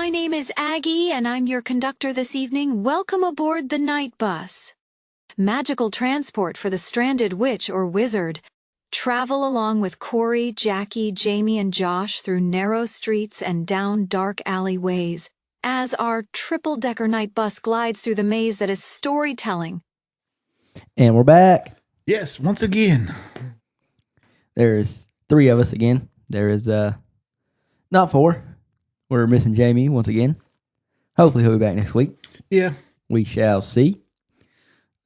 My name is Aggie, and I'm your conductor this evening. Welcome aboard the night bus. Magical transport for the stranded witch or wizard. Travel along with Corey, Jackie, Jamie, and Josh through narrow streets and down dark alleyways as our triple-decker night bus glides through the maze that is storytelling. And we're back. Yes, once again. There's 3 of us again. There is not 4. We're missing Jamie once again. Hopefully he'll be back next week. Yeah. We shall see.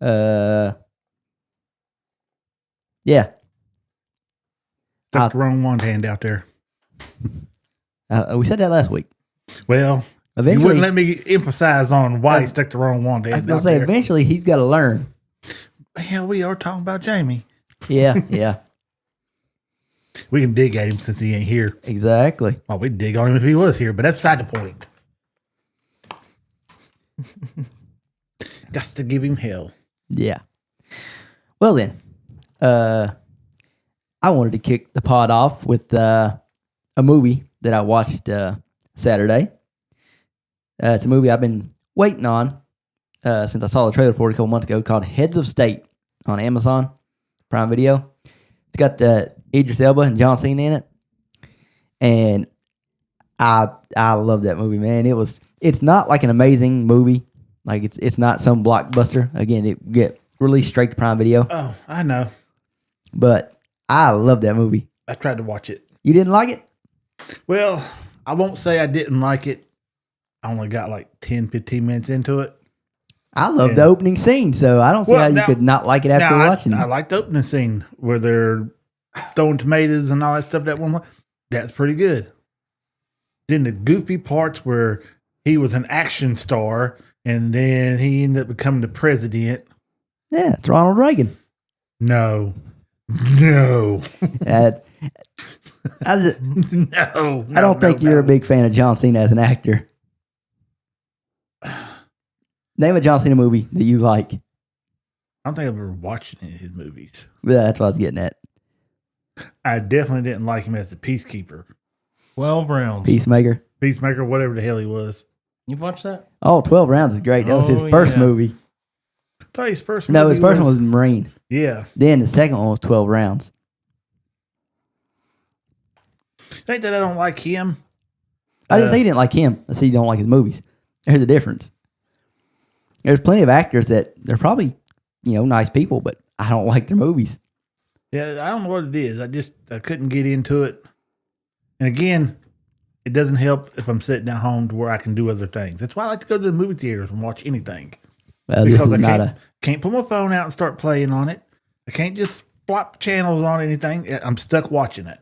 Yeah. Stuck the wrong wand hand out there. We said that last week. Well, Eventually, you wouldn't let me emphasize on why he stuck the wrong wand hand I was going out to say, there. eventually he's got to learn. Hell, we are talking about Jamie. Yeah, yeah. We can dig at him since he ain't here. Exactly. Well, we'd dig on him if he was here, but that's beside the point. Got to give him hell. Yeah. Well then, I wanted to kick the pod off with a movie that I watched Saturday. It's a movie I've been waiting on since I saw the trailer for it a couple months ago, called Heads of State on Amazon Prime Video. It's got Idris Elba and John Cena in it, and I love that movie, man. It's not like an amazing movie, like it's not some blockbuster. Again, it get released straight to Prime Video. Oh, I know. But I love that movie. I tried to watch it. You didn't like it? Well, I won't say I didn't like it. I only got like 10, 15 minutes into it. I love the opening scene, so I don't see how you could not like it after watching it. I like the opening scene where they're throwing tomatoes and all that stuff. That one, that's pretty good. Then the goofy parts where he was an action star and then he ended up becoming the president. Yeah, it's Ronald Reagan. No. No. No. I don't think you're a big fan of John Cena as an actor. Name a John Cena movie that you like. I don't think I've ever watched any of his movies. Yeah, that's what I was getting at. I definitely didn't like him as the peacekeeper. 12 rounds. Peacemaker, whatever the hell he was. You've watched that? Oh, 12 Rounds is great. That was his first movie. I thought his first movie No, his first one was Marine. Yeah. Then the second one was 12 Rounds. Think that I don't like him? I didn't say you didn't like him. I said you don't like his movies. There's a difference. There's plenty of actors that they're probably, nice people, but I don't like their movies. Yeah, I don't know what it is. I couldn't get into it. And again, it doesn't help if I'm sitting at home to where I can do other things. That's why I like to go to the movie theaters and watch anything. Well, because I can't pull my phone out and start playing on it. I can't just flop channels on anything. I'm stuck watching it.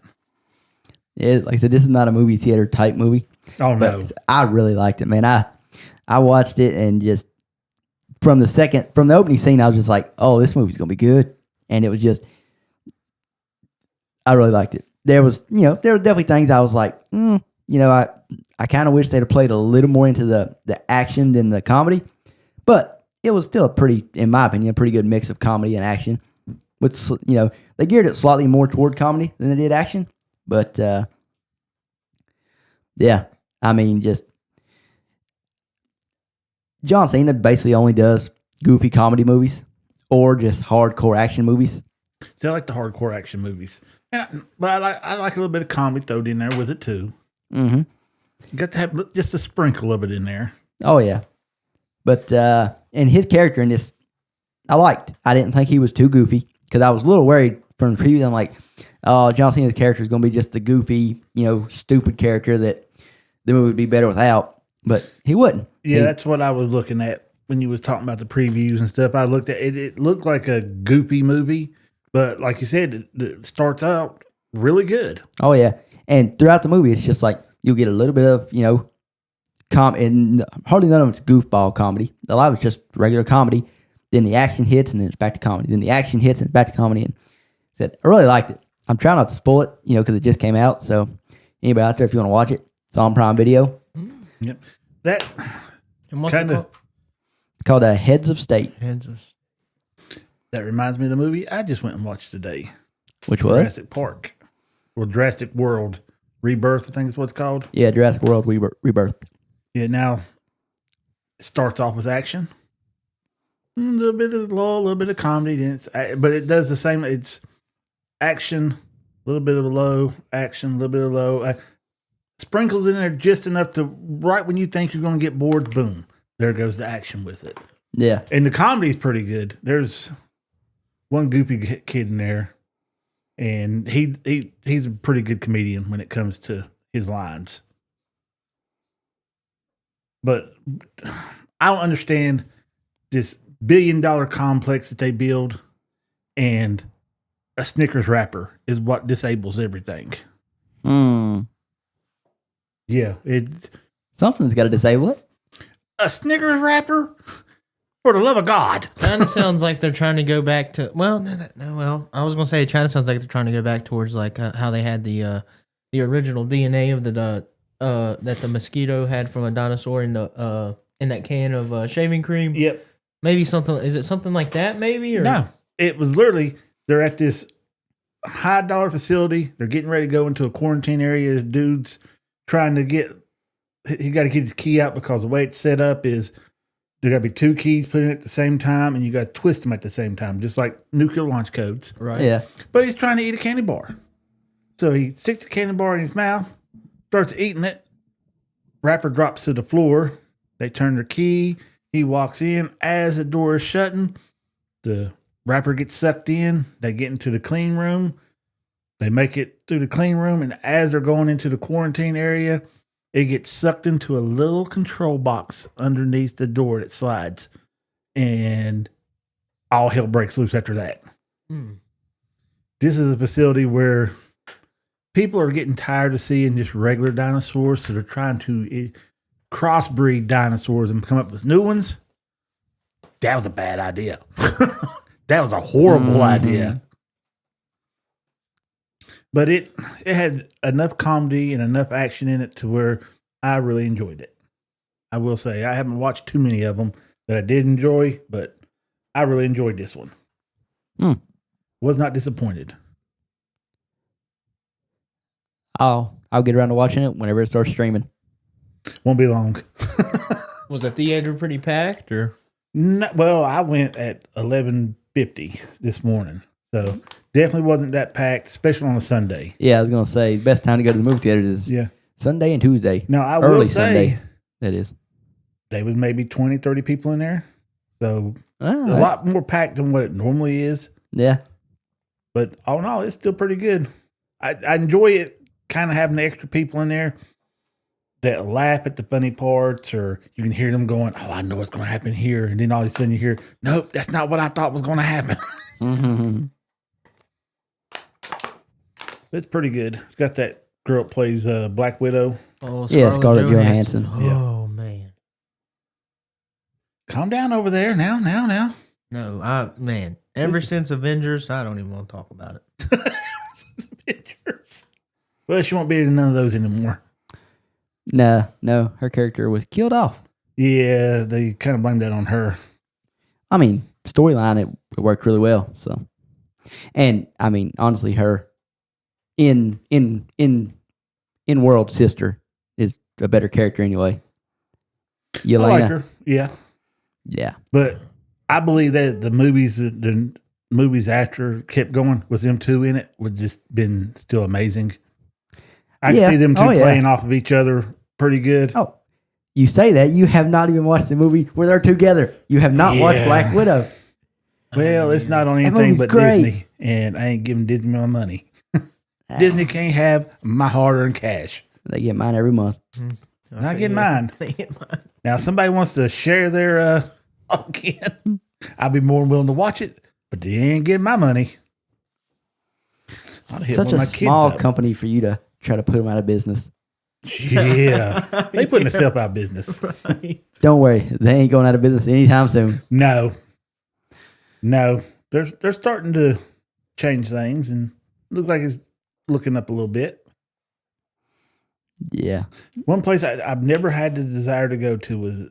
Yeah, like I said, this is not a movie theater type movie. Oh, no. I really liked it, man. I watched it and just from the opening scene, I was just like, oh, this movie's going to be good. And it was just, I really liked it. There was, there were definitely things I was like, I kind of wish they'd have played a little more into the action than the comedy. But it was still in my opinion, a pretty good mix of comedy and action. With, they geared it slightly more toward comedy than they did action. But, yeah, I mean, just John Cena basically only does goofy comedy movies or just hardcore action movies. See, I like the hardcore action movies. But I like a little bit of comedy thrown in there with it, too. Mm-hmm. You got to have just a sprinkle of it in there. Oh, yeah. But, and his character in this, I liked. I didn't think he was too goofy because I was a little worried from the preview. I'm like, oh, John Cena's character is going to be just the goofy, stupid character that the movie would be better without. But he wouldn't. Yeah, that's what I was looking at when you was talking about the previews and stuff. I looked at it. It looked like a goofy movie, but like you said, it starts out really good. Oh, yeah. And throughout the movie, it's just like you'll get a little bit of, and hardly none of it's goofball comedy. A lot of it's just regular comedy. Then the action hits, and then it's back to comedy. Then the action hits, and it's back to comedy. And I really liked it. I'm trying not to spoil it, because it just came out. So anybody out there, if you want to watch it, it's on Prime Video. Yep. That And what's it called? It's called Heads of State. That reminds me of the movie I just went and watched today. Which was? Jurassic Park. Or Jurassic World. Rebirth, I think is what it's called. Yeah, Jurassic World Rebirth. Yeah, now it starts off with action. A little bit of lull, a little bit of comedy, but it does the same. It's action, a little bit of low, action, a little bit of low. Sprinkles in there just enough to right when you think you're going to get bored, boom, there goes the action with it. Yeah. And the comedy's pretty good. There's one goofy kid in there, and he's a pretty good comedian when it comes to his lines. But I don't understand this $1 billion complex that they build, and a Snickers wrapper is what disables everything. Yeah, Something's got to disable it. A Snickers wrapper? For the love of God. Kind of sounds like they're trying to go back to. Well, I was going to say it kind of sounds like they're trying to go back towards like how they had the original DNA of the that the mosquito had from a dinosaur in that can of shaving cream. Yep. Maybe something. Is it something like that? Maybe or no? It was literally they're at this high dollar facility. They're getting ready to go into a quarantine area. This dude's trying to get. He got to get his key out because the way it's set up is. There got to be 2 keys put in at the same time, and you got to twist them at the same time, just like nuclear launch codes. right? Yeah. But he's trying to eat a candy bar. So he sticks the candy bar in his mouth, starts eating it. Wrapper drops to the floor. They turn their key. He walks in. As the door is shutting, the wrapper gets sucked in. They get into the clean room. They make it through the clean room, and as they're going into the quarantine area, it gets sucked into a little control box underneath the door that slides, and all hell breaks loose after that. This is a facility where people are getting tired of seeing just regular dinosaurs, so they're trying to crossbreed dinosaurs and come up with new ones. That was a bad idea. That was a horrible idea. But it had enough comedy and enough action in it to where I really enjoyed it. I will say I haven't watched too many of them that I did enjoy, but I really enjoyed this one. Was not disappointed. I'll get around to watching it whenever it starts streaming. Won't be long. Was the theater pretty packed or? No, well, I went at 11:50 this morning, so definitely wasn't that packed, especially on a Sunday. Yeah, I was gonna say best time to go to the movie theater is Sunday and Tuesday. Now I early will say Sunday. That is. There was maybe 20, 30 people in there, so a lot more packed than what it normally is. Yeah, but all in all, it's still pretty good. I enjoy it, kind of having the extra people in there that laugh at the funny parts, or you can hear them going, "Oh, I know what's going to happen here," and then all of a sudden you hear, "Nope, that's not what I thought was going to happen." It's pretty good. It's got that girl that plays Black Widow. Oh, Scarlett Johansson. Oh man, calm down over there now. No, ever since Avengers, I don't even want to talk about it. Avengers. Well, she won't be in none of those anymore. No, her character was killed off. Yeah, they kind of blamed that on her. I mean, storyline it worked really well. So, and I mean, honestly, her in world sister is a better character anyway. Yelena. I like her. Yeah. But I believe that the movies after kept going with them two in it would just been still amazing. I can see them two playing off of each other pretty good. Oh, you say that. You have not even watched the movie where they're together. You have not watched Black Widow. Well, it's not on anything but great. Disney, and I ain't giving Disney my money. Disney can't have my hard-earned cash. They get mine every month. I get mine. They get mine. Now, if somebody wants to share their again, I'll be more than willing to watch it, but they ain't getting my money. Such a small company for you to try to put them out of business. Yeah. They putting themselves out of business. Right. Don't worry. They ain't going out of business anytime soon. No. They're starting to change things, and it looks like it's looking up a little bit. Yeah. One place I've never had the desire to go to was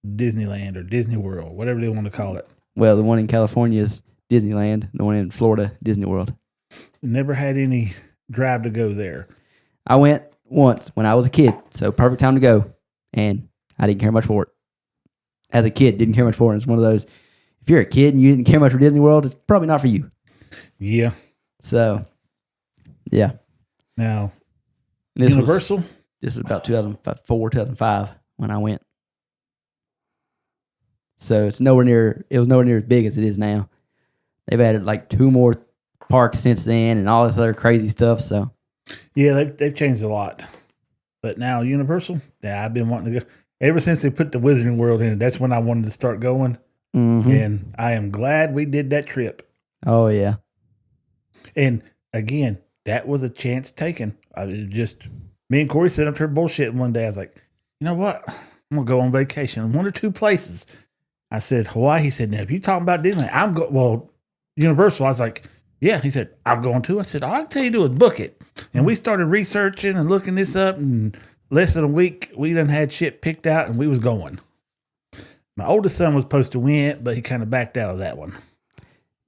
Disneyland or Disney World, whatever they want to call it. Well, the one in California is Disneyland. The one in Florida, Disney World. Never had any drive to go there. I went once when I was a kid, so perfect time to go. And I didn't care much for it. As a kid, didn't care much for it. It's one of those, if you're a kid and you didn't care much for Disney World, it's probably not for you. Yeah. So, yeah. Now, This Universal? This was about 2004, 2005 when I went. So it was nowhere near as big as it is now. They've added like 2 more parks since then and all this other crazy stuff. So Yeah, they've changed a lot. But now Universal, yeah, I've been wanting to go. Ever since they put the Wizarding World in it, that's when I wanted to start going. mhm. And I am glad we did that trip. Oh yeah. And again, that was a chance taken. Me and Corey sat up here bullshitting one day. I was like, you know what? I'm going to go on vacation. 1 or 2 places. I said, Hawaii. He said, now, if you're talking about Disneyland, Universal. I was like, yeah. He said, I'm going to. I said, all I can tell you to do is book it. And we started researching and looking this up. And less than a week, we done had shit picked out and we was going. My oldest son was supposed to win, but he kind of backed out of that one.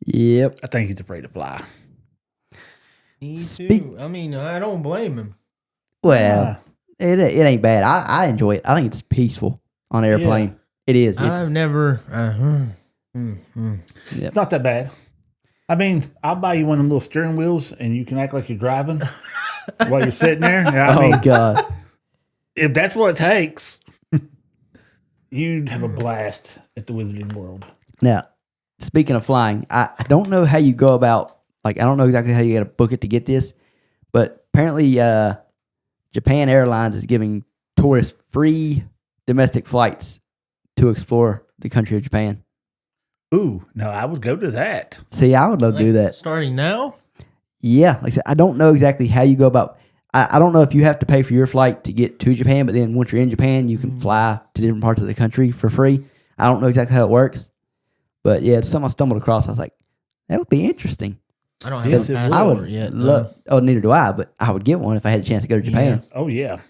Yep. I think he's afraid to fly. Me too. I mean, I don't blame him. Well, it ain't bad. I enjoy it. I think it's peaceful on an airplane. It is. I've never. It's not that bad. I mean, I'll buy you one of them little steering wheels and you can act like you're driving while you're sitting there. I mean, God. if that's what it takes, you'd have a blast at the Wizarding World. Now, speaking of flying, I don't know how you go about, like, I don't know exactly how you got to book it to get this, but apparently Japan Airlines is giving tourists free domestic flights to explore the country of Japan. Ooh, no, I would go to that. See, I would love to do that. Starting now? Yeah, like I said, I don't know exactly how you go about. I don't know if you have to pay for your flight to get to Japan, but then once you're in Japan, you can fly to different parts of the country for free. I don't know exactly how it works, but yeah, it's something I stumbled across. I was like, that would be interesting. I don't have Yes, a it would. I passport would yet. love. Oh, neither do I, but I would get one if I had a chance to go to Japan. Oh, yeah.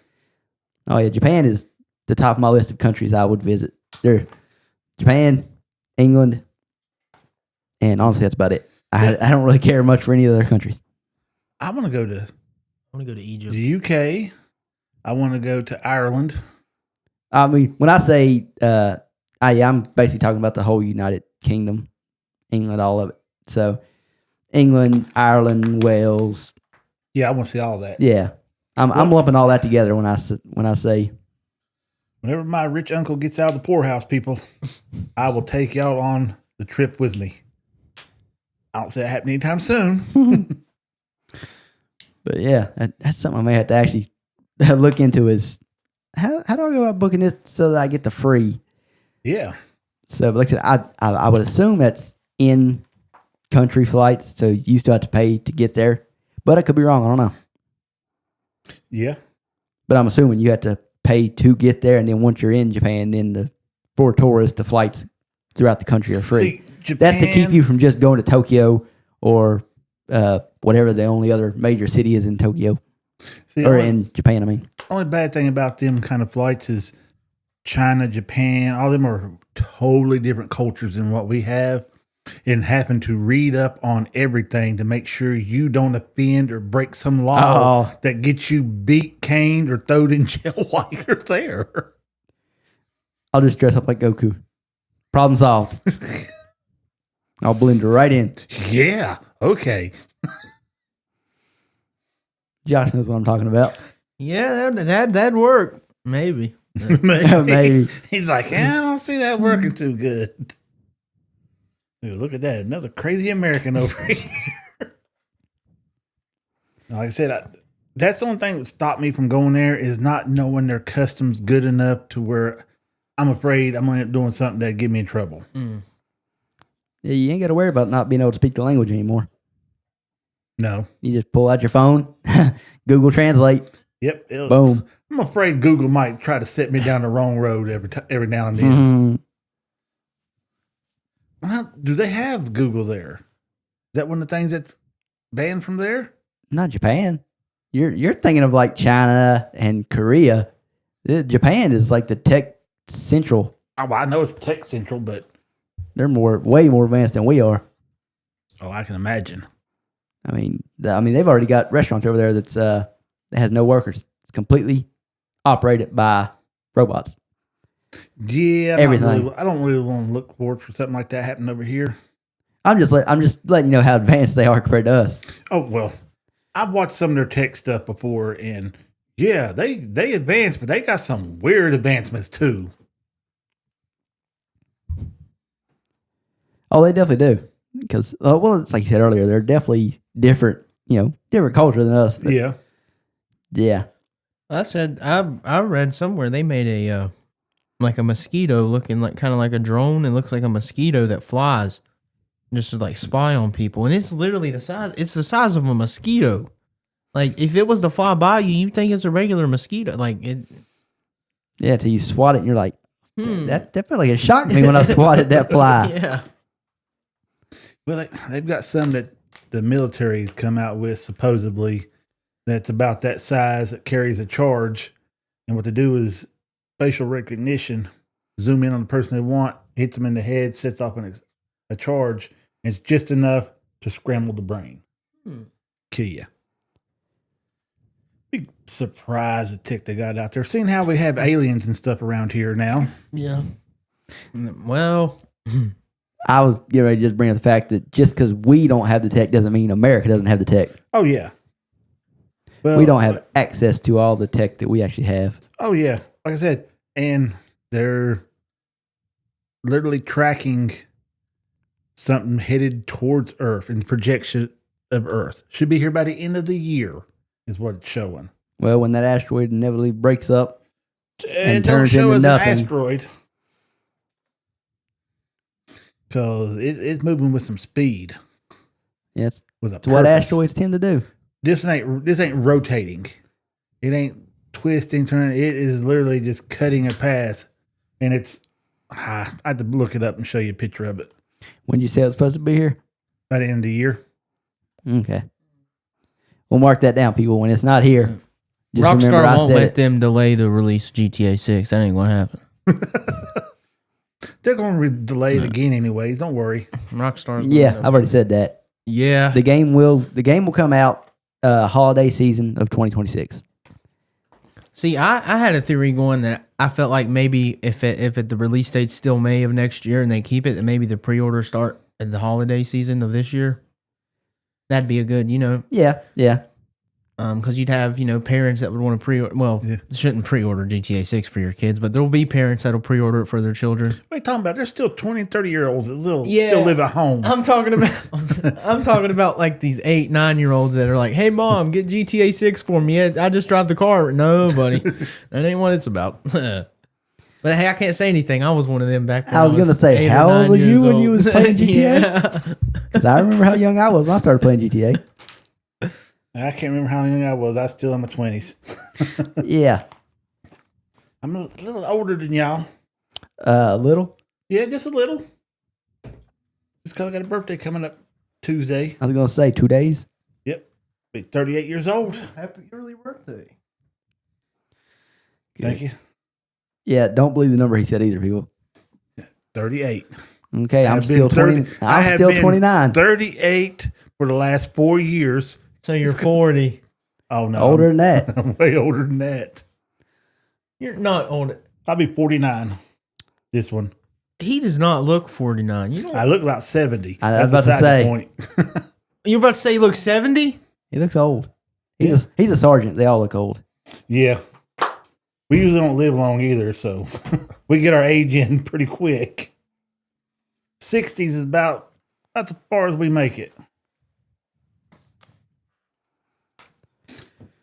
Oh yeah, Japan is the top of my list of countries I would visit. There, Japan, England, and honestly, that's about it. I don't really care much for any other countries. I want to go to I want to go to Egypt. the UK. I want to go to Ireland. I mean, when I say, I'm basically talking about the whole United Kingdom, England, all of it. So, England, Ireland, Wales. Yeah, I want to see all that. Yeah, I'm lumping all that together when I say. Whenever my rich uncle gets out of the poorhouse, people, I will take y'all on the trip with me. I don't see that happening anytime soon. But yeah, that's something I may have to actually look into. Is how do I go about booking this so that I get the free? Yeah. So, like I said, I would assume that's in country flights, so you still have to pay to get there. But I could be wrong. I don't know. Yeah. But I'm assuming you have to pay to get there, and then once you're in Japan, then for tourists, the flights throughout the country are free. See, Japan, That's to keep you from just going to Tokyo or whatever the only other major city is in Tokyo or in Japan. I mean, only bad thing about them kind of flights is China, Japan, all of them are totally different cultures than what we have. And having to read up on everything to make sure you don't offend or break some law that gets you beat, caned, or thrown in jail while you're there. I'll just dress up like Goku. Problem solved. I'll blend right in. Yeah. Okay. Josh knows what I'm talking about. Yeah, that'd work. Maybe. Maybe. He's like, I don't see that working too good. Dude, look at that. Another crazy American over here. Like I said, that's the only thing that stopped me from going there is not knowing their customs good enough to where I'm afraid I'm going to end up doing something that get me in trouble. Yeah, you ain't got to worry about not being able to speak the language anymore. No. You just pull out your phone, Google Translate. Yep. Boom. I'm afraid Google might try to set me down the wrong road every now and then. Mhm. Well, do they have Google there? Is that one of the things that's banned from there? Not Japan. You're thinking of like China and Korea. Japan is like the tech central. Oh, well, I know it's tech central, but They're way more advanced than we are. I can imagine. I mean, they've already got restaurants over there that has no workers. It's completely operated by robots. Yeah, Everything. I don't really want to look forward for something like that happening over here. I'm just letting you know how advanced they are compared to us. Oh well, I've watched some of their tech stuff before, and yeah, they advanced, but they got some weird advancements too. Oh, they definitely do. Because well, it's like you said earlier, they're definitely different. Different culture than us. But Yeah, yeah. I said I read somewhere they made a like a mosquito looking like kind of like a drone. It looks like a mosquito that flies just to like spy on people, and it's literally the size. It's the size of a mosquito. Like if it was to fly by you, you think it's a regular mosquito. Like it. Yeah, till you swat it and you're like, that definitely it shocked me when I swatted that fly. Yeah. well, they've got some that the military's come out with supposedly that's about that size that carries a charge, and what they do is facial recognition, zoom in on the person they want, hits them in the head, sets off a charge, and it's just enough to scramble the brain, kill you. Big surprise the tech they got out there. Seeing how we have aliens and stuff around here now. Yeah. Well, I was getting ready to just bring up the fact that just because we don't have the tech doesn't mean America doesn't have the tech. Oh yeah. Well, We don't have access to all the tech that we actually have. Oh yeah, like I said, and they're literally tracking something headed towards Earth in projection of Earth. Should be here by the end of the year, is what it's showing. Well, when that asteroid inevitably breaks up and Don't turns show into us nothing. an asteroid because it's moving with some speed. Yeah, it's With a what purpose. asteroids tend to do. This ain't rotating. It ain't twisting, turning. It is literally just cutting a path, and it's. I have to look it up and show you a picture of it When you say it's supposed to be here? by the end of the year. Okay. We'll mark that down, people. When it's not here, just remember Rockstar I won't said let it. them delay the release of GTA 6. That ain't gonna happen. They're going to delay it again, anyways. Don't worry. Rockstar's Yeah, I've already said that. Yeah. The game will come out holiday season of 2026. See, I had a theory going that I felt like maybe if the release date's still May of next year and they keep it, then maybe the pre-order start at the holiday season of this year. That'd be a good, Yeah. because you'd have, parents that would want to pre-order. Well, Yeah. shouldn't pre-order GTA 6 for your kids, but there'll be parents that'll pre-order it for their children. What are you talking about? There's still 20 and 30-year-olds that still Yeah. live at home. I'm talking about like these 8, 9-year-olds that are like, "Hey, mom, get GTA 6 for me. I just drive the car." No, buddy, that ain't what it's about. But hey, I can't say anything. I was one of them back when I was going to say, 8 or how 9 old was years you when you old. was playing GTA? Yeah. Because I remember how young I was when I started playing GTA. I can't remember how young I was. I was still in my 20s. Yeah. I'm a little older than y'all. A little. Yeah, just a little. Just because I got a birthday coming up Tuesday. I was going to say 2 days. Yep. Be 38 years old. Happy early birthday. Thank you. Yeah, don't believe the number he said either, people. 38. Okay, I I'm have still been 20. I I'm have still been 29. 38 for the last 4 years. So you're 40. Oh, no. Older than that. I'm way older than that. You're not old. I'll be 49 this one. He does not look 49. You don't. I look about 70. I was That's about to beside the say. point. You're about to say you look 70? He looks old. He's a sergeant. They all look old. Yeah. We usually don't live long either, so we get our age in pretty quick. 60s is about as far as we make it.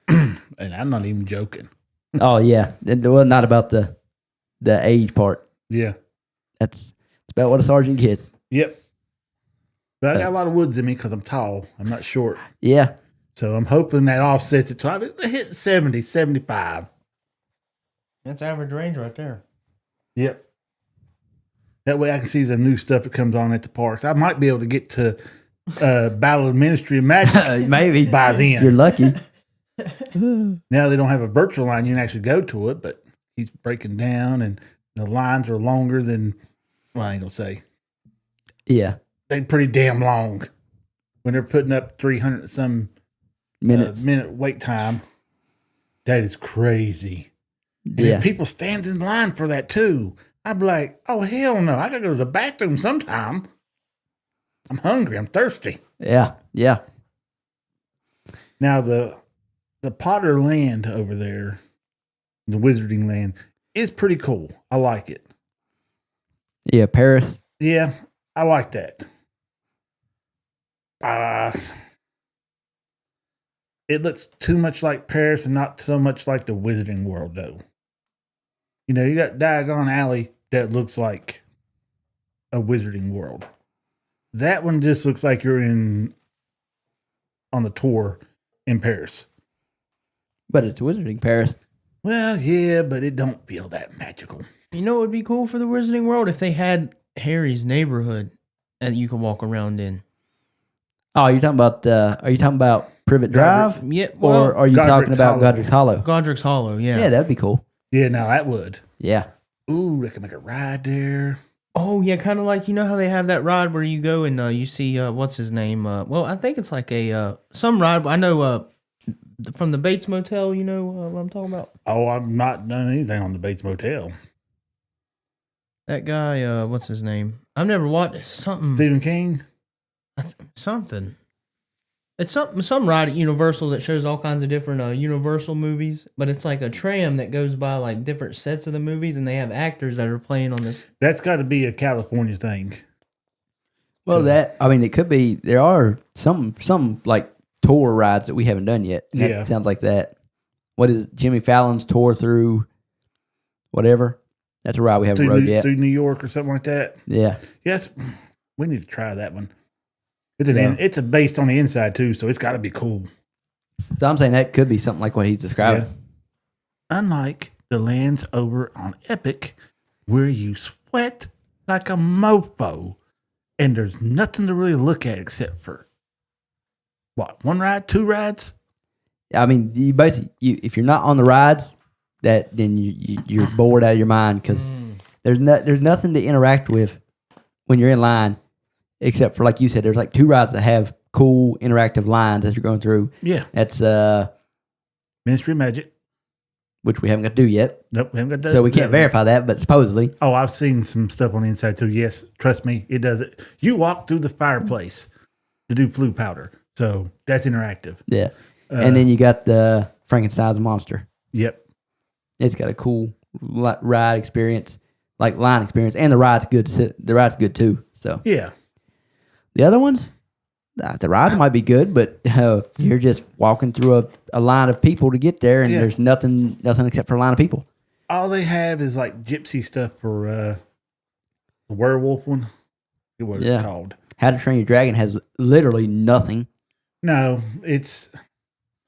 And I'm not even joking. Oh yeah, well, not about the age part. Yeah. It's about what a sergeant gets. Yep. But I got a lot of woods in me because I'm tall. I'm not short. Yeah, So I'm hoping that offsets it to I hit 70, 75. That's average range right there. Yep. That way I can see the new stuff that comes on at the parks. I might be able to get to Battle of Ministry of Magic maybe by then. you're lucky. Now they don't have a virtual line. You can actually go to it, but he's breaking down and the lines are longer than, well, I ain't going to say. Yeah, They're pretty damn long when they're putting up 300 and some minutes. minute wait time. That is crazy. And Yeah. if people stand in line for that too, I'd be like, oh, hell no. I got to go to the bathroom sometime. I'm hungry. I'm thirsty. Yeah. Yeah. Now, the Potter land over there, the Wizarding land, is pretty cool. I like it. Yeah. Paris. Yeah, I like that. It looks too much like Paris and not so much like the Wizarding World, though. You know, you got Diagon Alley that looks like a Wizarding World. That one just looks like you're on the tour in Paris. But it's Wizarding Paris. Well, yeah, but it don't feel that magical. You know what would be cool for the Wizarding World if they had Harry's neighborhood that you can walk around in. Oh, you're talking about? Are you talking about Privet Drive? Yeah, Or are you Godric's talking about Hollow. Godric's Hollow? Godric's Hollow, yeah. Yeah, that'd be cool. Yeah, now that would. Yeah. Ooh, they can make a ride there. Oh, yeah, kind of like, you know how they have that ride where you go and you see, what's his name? Well, I think it's like some ride. I know from the Bates Motel, you know what I'm talking about? Oh, I've not done anything on the Bates Motel. That guy, what's his name? I've never watched something. Stephen King? Something. It's some ride at Universal that shows all kinds of different Universal movies, but it's like a tram that goes by like different sets of the movies, and they have actors that are playing on this. That's got to be a California thing. Well, it could be. There are some like tour rides that we haven't done yet. And Yeah. That sounds like that. What is it? Jimmy Fallon's tour through whatever? That's a ride we haven't rode yet. Through New York or something like that. Yeah. Yes, we need to try that one. Yeah. It's based on the inside too, so it's got to be cool. So I'm saying that could be something like what he's describing. Yeah. Unlike the lands over on Epic, where you sweat like a mofo, and there's nothing to really look at except for what, one ride, two rides. I mean, you basically, if you're not on the rides, then you're bored out of your mind because there's nothing to interact with when you're in line, except for, like you said, there's like two rides that have cool interactive lines as you're going through. Yeah, That's Ministry of Magic. which we haven't got to do yet, Nope, we haven't got that. so we can't verify that. But supposedly, Oh, I've seen some stuff on the inside too. Yes, trust me, it does it. You walk through the fireplace to do blue powder, so that's interactive. yeah. And then you got the Frankenstein's monster. Yep. It's got a cool ride experience, like line experience, and the ride's good. The ride's good too. So Yeah. the other ones, the rides might be good, but you're just walking through a line of people to get there, and Yeah. there's nothing except for a line of people. All they have is like gypsy stuff for the werewolf one. What Yeah. it's called. How to Train Your Dragon has literally nothing. No, it's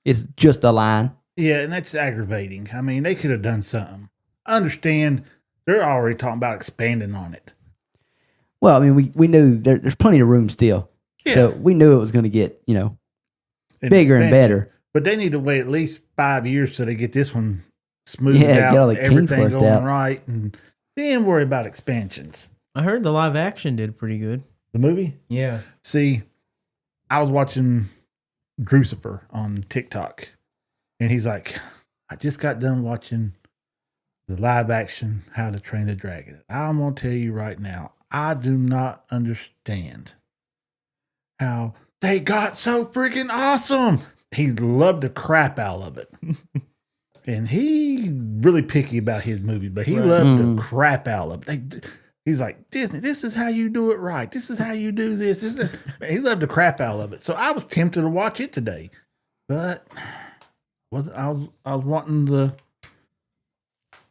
It's just a line. yeah, and that's aggravating. I mean, they could have done something. I understand they're already talking about expanding on it. Well, I mean, we knew there's plenty of room still, so we knew it was going to get An bigger and expansion. better. But they need to wait at least 5 years till they get this one smoothed Yeah, get all out, the kinks everything worked going out. right, and then worry about expansions. I heard the live action did pretty good. The movie? Yeah. See, I was watching Drucifer on TikTok, and he's like, I just got done watching the live action How to Train the Dragon. I'm going to tell you right now, I do not understand how they got so freaking awesome. He loved the crap out of it. And he really picky about his movie, but he loved the crap out of it. He's like, Disney, this is how you do it right. This is how you do this. He loved the crap out of it. So I was tempted to watch it today, but I was wanting the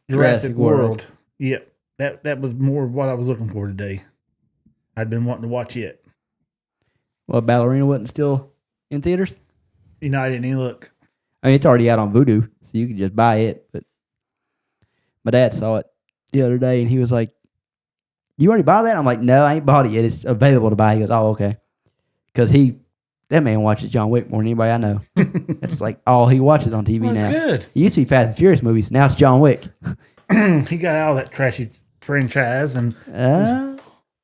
Jurassic World. Yep, that was more of what I was looking for today. I'd been wanting to watch it. Well, Ballerina wasn't still in theaters. You know, I didn't even look. I mean, it's already out on Vudu, so you can just buy it. But my dad saw it the other day, and he was like, "You already bought that?" I'm like, "No, I ain't bought it yet. It's available to buy." He goes, "Oh, okay," because that man watches John Wick more than anybody I know. That's like all he watches on TV Well, now. it's good. It used to be Fast and Furious movies. Now it's John Wick. He got out of that trashy franchise and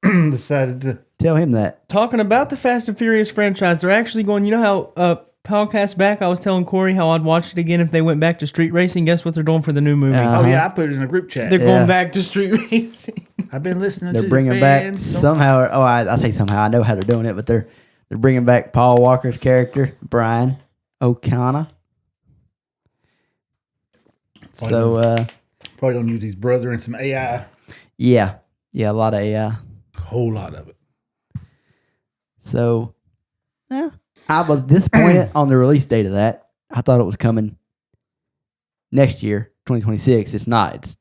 decided to. Tell him that. Talking about the Fast and Furious franchise, they're actually going, you know how podcast back, I was telling Corey how I'd watch it again if they went back to street racing. Guess what they're doing for the new movie? Oh yeah, I put it in a group chat. They're going back to street racing. I've been listening. They're to bringing the back fans. somehow. Oh, I say somehow. I know how they're doing it, but they're bringing back Paul Walker's character, Brian O'Connor. So, Probably gonna use his brother and some AI. yeah, a lot of AI. A whole lot of it. So, yeah, I was disappointed on the release date of that. I thought it was coming next year, 2026. It's not. It's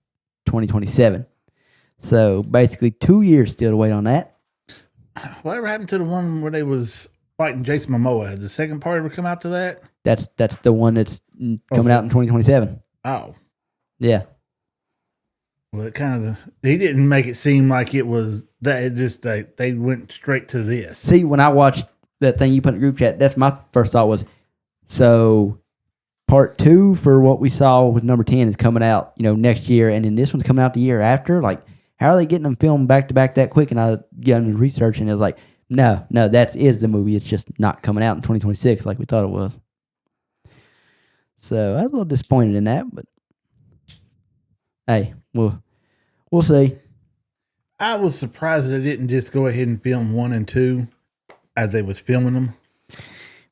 2027. So basically 2 years still to wait on that. Whatever happened to the one where they was fighting Jason Momoa? Did the second part ever come out to that? That's the one that's coming out in 2027. Oh. Yeah. Well, it kind of, he didn't make it seem like it was that. It just, they went straight to this. See, when I watched that thing you put in the group chat, that's my first thought was, so part 2 for what we saw with number 10 is coming out, next year. And then this one's coming out the year after. Like, how are they getting them filmed back to back that quick? And I got into research and it was like, no, that is the movie. It's just not coming out in 2026 like we thought it was. So I was a little disappointed in that, but hey, we'll see. I was surprised that they didn't just go ahead and film 1 and 2 as they was filming them.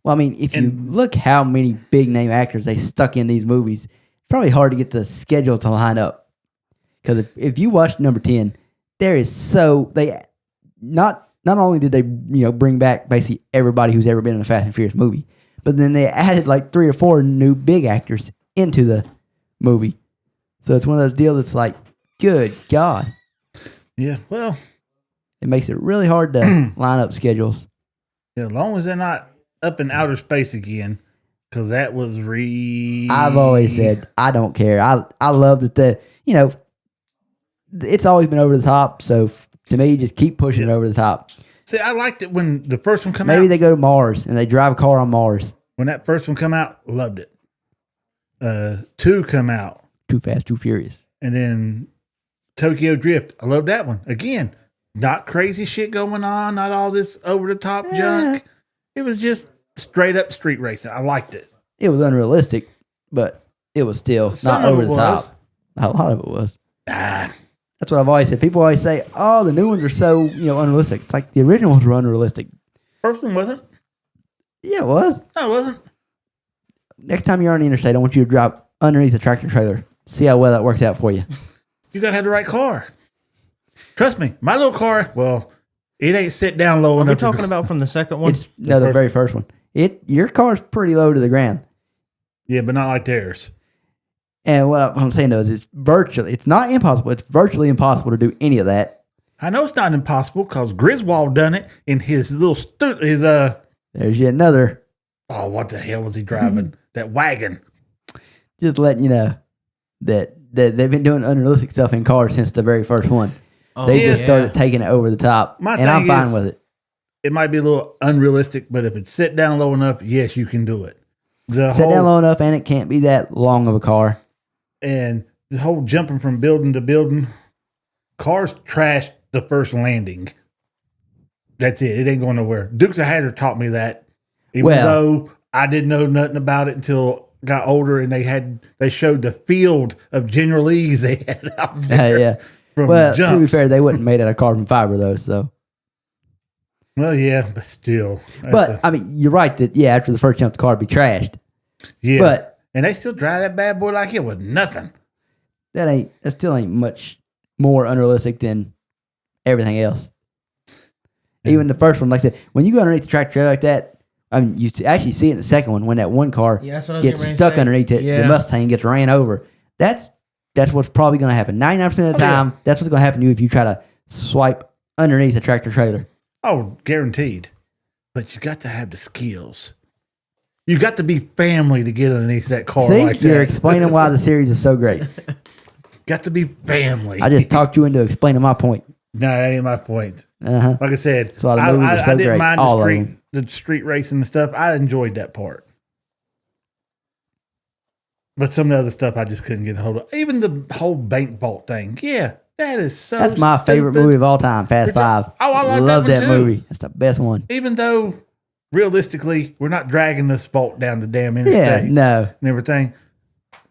Well, I mean, if you look how many big name actors they stuck in these movies, it's probably hard to get the schedule to line up. Because if you watch number 10, there is they not only did they bring back basically everybody who's ever been in a Fast and Furious movie, but then they added like 3 or 4 new big actors into the movie. So it's one of those deals that's like, good God. Yeah, well, it makes it really hard to line up schedules. Yeah, as long as they're not up in outer space again, because that was I've always said I don't care. I love that it's always been over the top. So to me, just keep pushing it over the top. See, I liked it when the first one came out. Maybe they go to Mars and they drive a car on Mars. When that first one come out, loved it. 2 come out. Too Fast, Too Furious. And then Tokyo Drift. I love that one. Again, not crazy shit going on, not all this over the top junk. It was just straight up street racing. I liked it. It was unrealistic, but it was still not over the top. A lot of it was. That's what I've always said. People always say, "Oh, the new ones are so unrealistic." It's like the original ones were unrealistic. First one wasn't. Yeah, it was. No, it wasn't. Next time you're on the interstate, I want you to drop underneath a tractor trailer. See how well that works out for you. You gotta have the right car. Trust me, my little car. Well, it ain't sit down low enough. We're talking about from the second one. The very first one. Your car's pretty low to the ground. Yeah, but not like theirs. And what I'm saying though is it's not impossible. It's virtually impossible to do any of that. I know it's not impossible because Griswold done it in his little There's yet another. Oh, what the hell was he driving? That wagon. Just letting you know that they've been doing unrealistic stuff in cars since the very first one. They just started taking it over the top, and I'm fine with it. It might be a little unrealistic, but if it's set down low enough, yes, you can do it. Set down low enough, and it can't be that long of a car. And the whole jumping from building to building, cars trashed the first landing. That's it. It ain't going nowhere. Dukes of Hazzard taught me that. Even though I didn't know nothing about it until I got older, and they showed the field of General Lee's they had out there. Well, jumps. To be fair, they wouldn't made out of carbon fiber though. So. Well, yeah, but still. But I mean, you're right that after the first jump, the car would be trashed. Yeah, and they still drive that bad boy like it was nothing. That still ain't much more unrealistic than everything else. Yeah. Even the first one, like I said, when you go underneath the tractor trailer like that, I mean, you actually see it in the second one when that one car gets stuck underneath it. The Mustang gets ran over. That's what's probably going to happen. 99% of the time, that's what's going to happen to you if you try to swipe underneath a tractor trailer. Oh, guaranteed. But you got to have the skills. You got to be family to get underneath that car like that. You're explaining why the series is so great. Got to be family. I just talked you into explaining my point. No, that ain't my point. Uh-huh. Like I said, that's why the movies are so I didn't great. mind the street racing and stuff. I enjoyed that part. But some of the other stuff I just couldn't get a hold of. Even the whole bank vault thing. Yeah, that is so That's my favorite movie of all time, Fast Five. Oh, I love that movie. That's the best one. Even though realistically, we're not dragging this bolt down the damn Yeah, interstate no. and everything.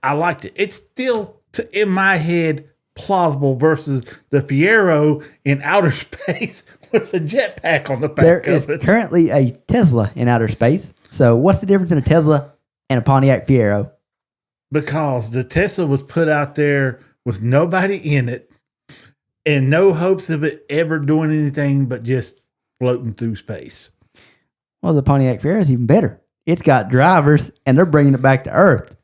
I liked it. It's still, in my head, plausible versus the Fiero in outer space with a jetpack on the There back is of it. currently a Tesla in outer space. So what's the difference in a Tesla and a Pontiac Fiero? Because the Tesla was put out there with nobody in it and no hopes of it ever doing anything but just floating through space. Well, the Pontiac Fiero is even better. It's got drivers, and they're bringing it back to Earth.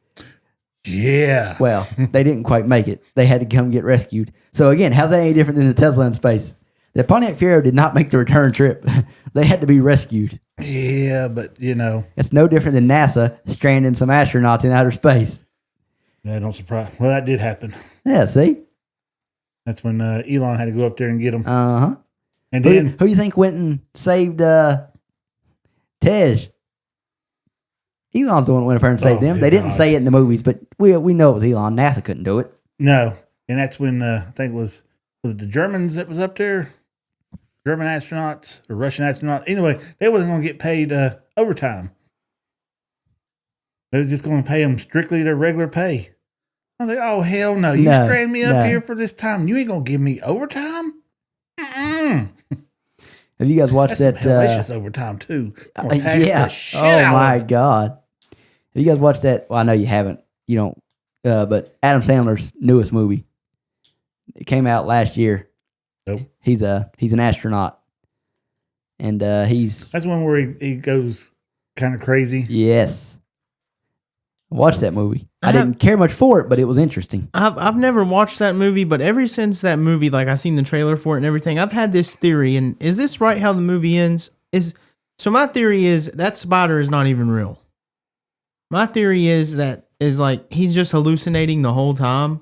Yeah. Well, they didn't quite make it. They had to come get rescued. So again, how's that any different than the Tesla in space? The Pontiac Fiero did not make the return trip. They had to be rescued. Yeah, but It's no different than NASA stranding some astronauts in outer space. that don't surprise. Well, that did happen. Yeah, see? That's when Elon had to go up there and get them. Uh-huh. And Who then, you think went and saved Tej? Elon's the one who went up there and saved them. They didn't God. say it in the movies, but we know it was Elon. NASA couldn't do it. no. And that's when I think was it the Germans that was up there? German astronauts or Russian astronauts? Anyway, they wasn't going to get paid overtime. They was just going to pay them strictly their regular pay. I was like, oh, hell no. You No, strand me up no. here for this time. You ain't going to give me overtime? Mm-mm. Have you guys watched That's some that? hellacious overtime, too. Gonna tax the Yeah. shit Oh, out of my it. God. Have you guys watched that? Well, I know you haven't. You don't. But Adam Sandler's newest movie. It came out last year. Nope. He's an astronaut. And he's... That's one where he goes kind of crazy. Yes. I watched that movie. I Uh-huh. didn't care much for it, but it was interesting. I've never watched that movie, but ever since that movie, like I seen the trailer for it and everything, I've had this theory. And is this right? How the movie ends? So my theory is that spider is not even real. My theory is like he's just hallucinating the whole time,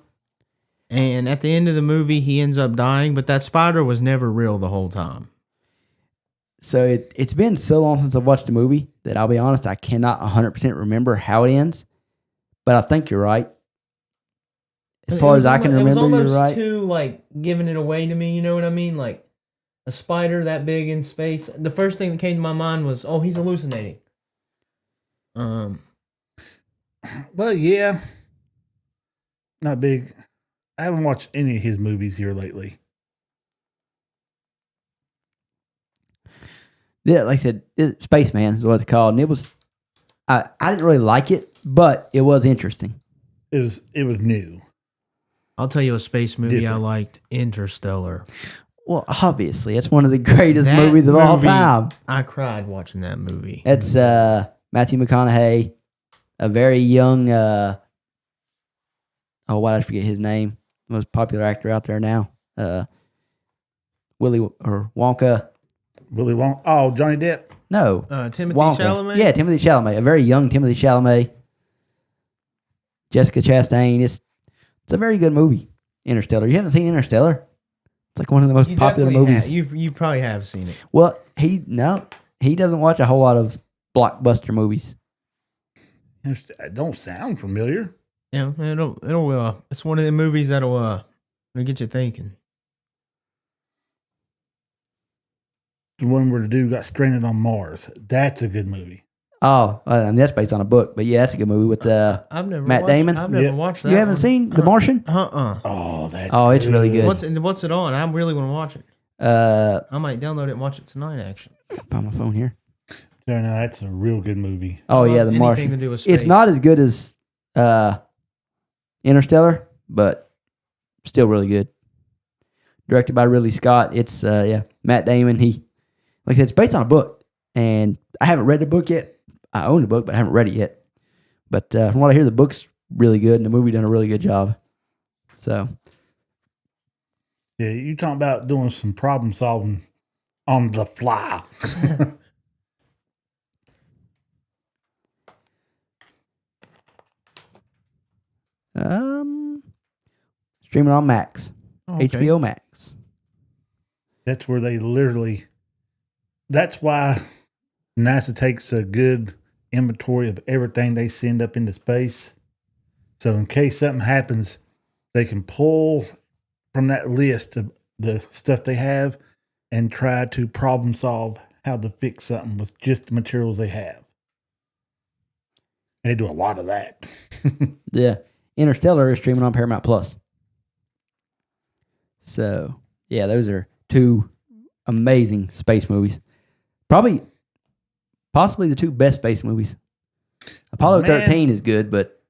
and at the end of the movie he ends up dying. But that spider was never real the whole time. So it's been so long since I've watched the movie that I'll be honest, I cannot 100% remember how it ends. But I think you're right. As far as I can remember, it was almost you're right. too like giving it away to me. You know what I mean? Like a spider that big in space. The first thing that came to my mind was, oh, he's hallucinating. Well, yeah. Not big. I haven't watched any of his movies here lately. Yeah, like I said, Spaceman is what it's called. And it was, I didn't really like it, but it was interesting. It was new. I'll tell you a space movie I Different. liked, Interstellar. Well, obviously, it's one of the greatest That movies of all movie- time. I cried watching that movie. It's Matthew McConaughey, a very young, why did I forget his name? Most popular actor out there now. Willy or Wonka. Willy Wonka. Oh, Johnny Depp. No. Timothy Wonka. Chalamet? Yeah, Timothy Chalamet. A very young Timothy Chalamet. Jessica Chastain. It's a very good movie, Interstellar. You haven't seen Interstellar? It's like one of the most You popular definitely movies. you probably have seen it. Well, he doesn't watch a whole lot of blockbuster movies. It don't sound familiar. Yeah, it'll it's one of the movies that'll get you thinking. The one where the dude got stranded on Mars. That's a good movie. Oh, and that's based on a book, but yeah, that's a good movie with I've never Matt watched, Damon? I've never Yeah. watched that. you haven't one. seen The Martian? Oh, that's Oh, it's really good. What's it on? I really want to watch it. I might download it and watch it tonight. Actually, Find my phone here. No, that's a real good movie. Oh yeah, The anything Martian. to do with space. It's not as good as Interstellar, but still really good. Directed by Ridley Scott. It's Matt Damon. He, like I said, it's based on a book, and I haven't read the book yet. I own the book, but I haven't read it yet. But from what I hear, the book's really good, and the movie done a really good job. So Yeah, you talking about doing some problem solving on the fly. streaming on Max, Okay. HBO Max. That's where they literally. That's why NASA takes a good inventory of everything they send up into space. So in case something happens, they can pull from that list of the stuff they have and try to problem solve how to fix something with just the materials they have. And they do a lot of that. Yeah. Interstellar is streaming on Paramount Plus. So, yeah, those are two amazing space movies. Possibly the two best space movies. Apollo 13 is good, but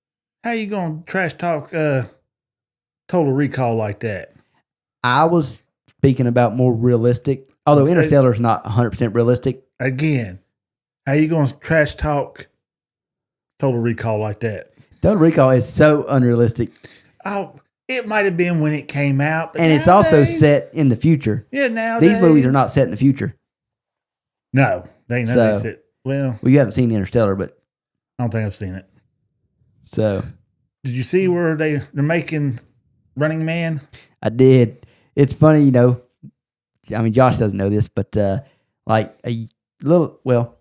how you going to trash talk Total Recall like that? I was speaking about more realistic, although Interstellar is not 100% realistic. Again, how you going to trash talk Total Recall like that? Total Recall is so unrealistic. Oh, it might have been when it came out. But and it's also set in the future. Yeah, nowadays. These movies are not set in the future. No, they ain't none of these set. Well, you haven't seen Interstellar, but I don't think I've seen it. So, did you see where they're making Running Man? I did. It's funny, you know. I mean, Josh doesn't know this, but like a little, well,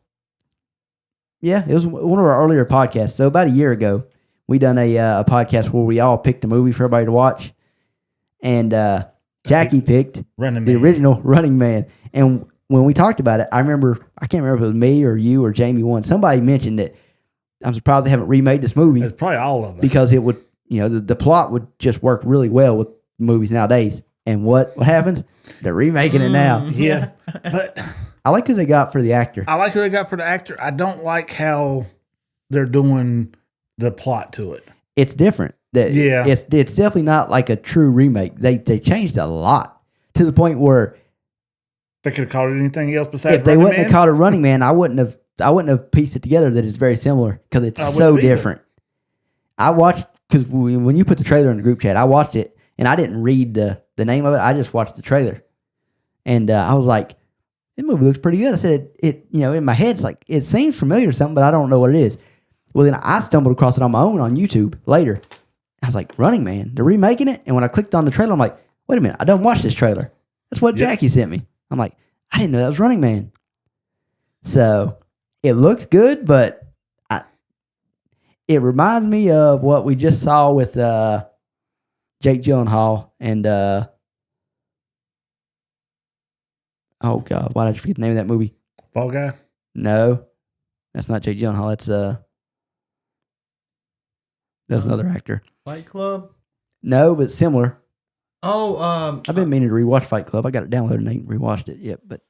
yeah, it was one of our earlier podcasts. So about a year ago, we done a podcast where we all picked a movie for everybody to watch, and Jackie picked the original Running Man. And when we talked about it, I can't remember if it was me or you or Jamie one. Somebody mentioned that I'm surprised they haven't remade this movie. It's probably all of us, because it would, you know, the plot would just work really well with movies nowadays. And what happens? They're remaking it now. Yeah, but I like who they got for the actor. I don't like how they're doing the plot to it. It's different. It's definitely not like a true remake. They changed a lot to the point where they could have called it anything else besides. If they wouldn't have called it Running Man, I wouldn't have pieced it together that it's very similar because it's so different. I watched, because when you put the trailer in the group chat, I watched it and I didn't read the name of it. I just watched the trailer, and I was like, "This movie looks pretty good." I said, "It, you know, in my head, it's like it seems familiar or something, but I don't know what it is." Well, then I stumbled across it on my own on YouTube later. I was like, "Running Man, they're remaking it," and when I clicked on the trailer, I'm like, "Wait a minute, I don't watch this trailer." That's what Jackie sent me. I'm like, I didn't know that was Running Man. So it looks good, but it reminds me of what we just saw with Jake Gyllenhaal and oh God, why did I forget the name of that movie? Ball Guy? No, that's not Jake Gyllenhaal. That's another actor. Fight Club? No, but similar. Oh, I've been meaning to rewatch Fight Club. I got it downloaded and I ain't rewatched it yet. But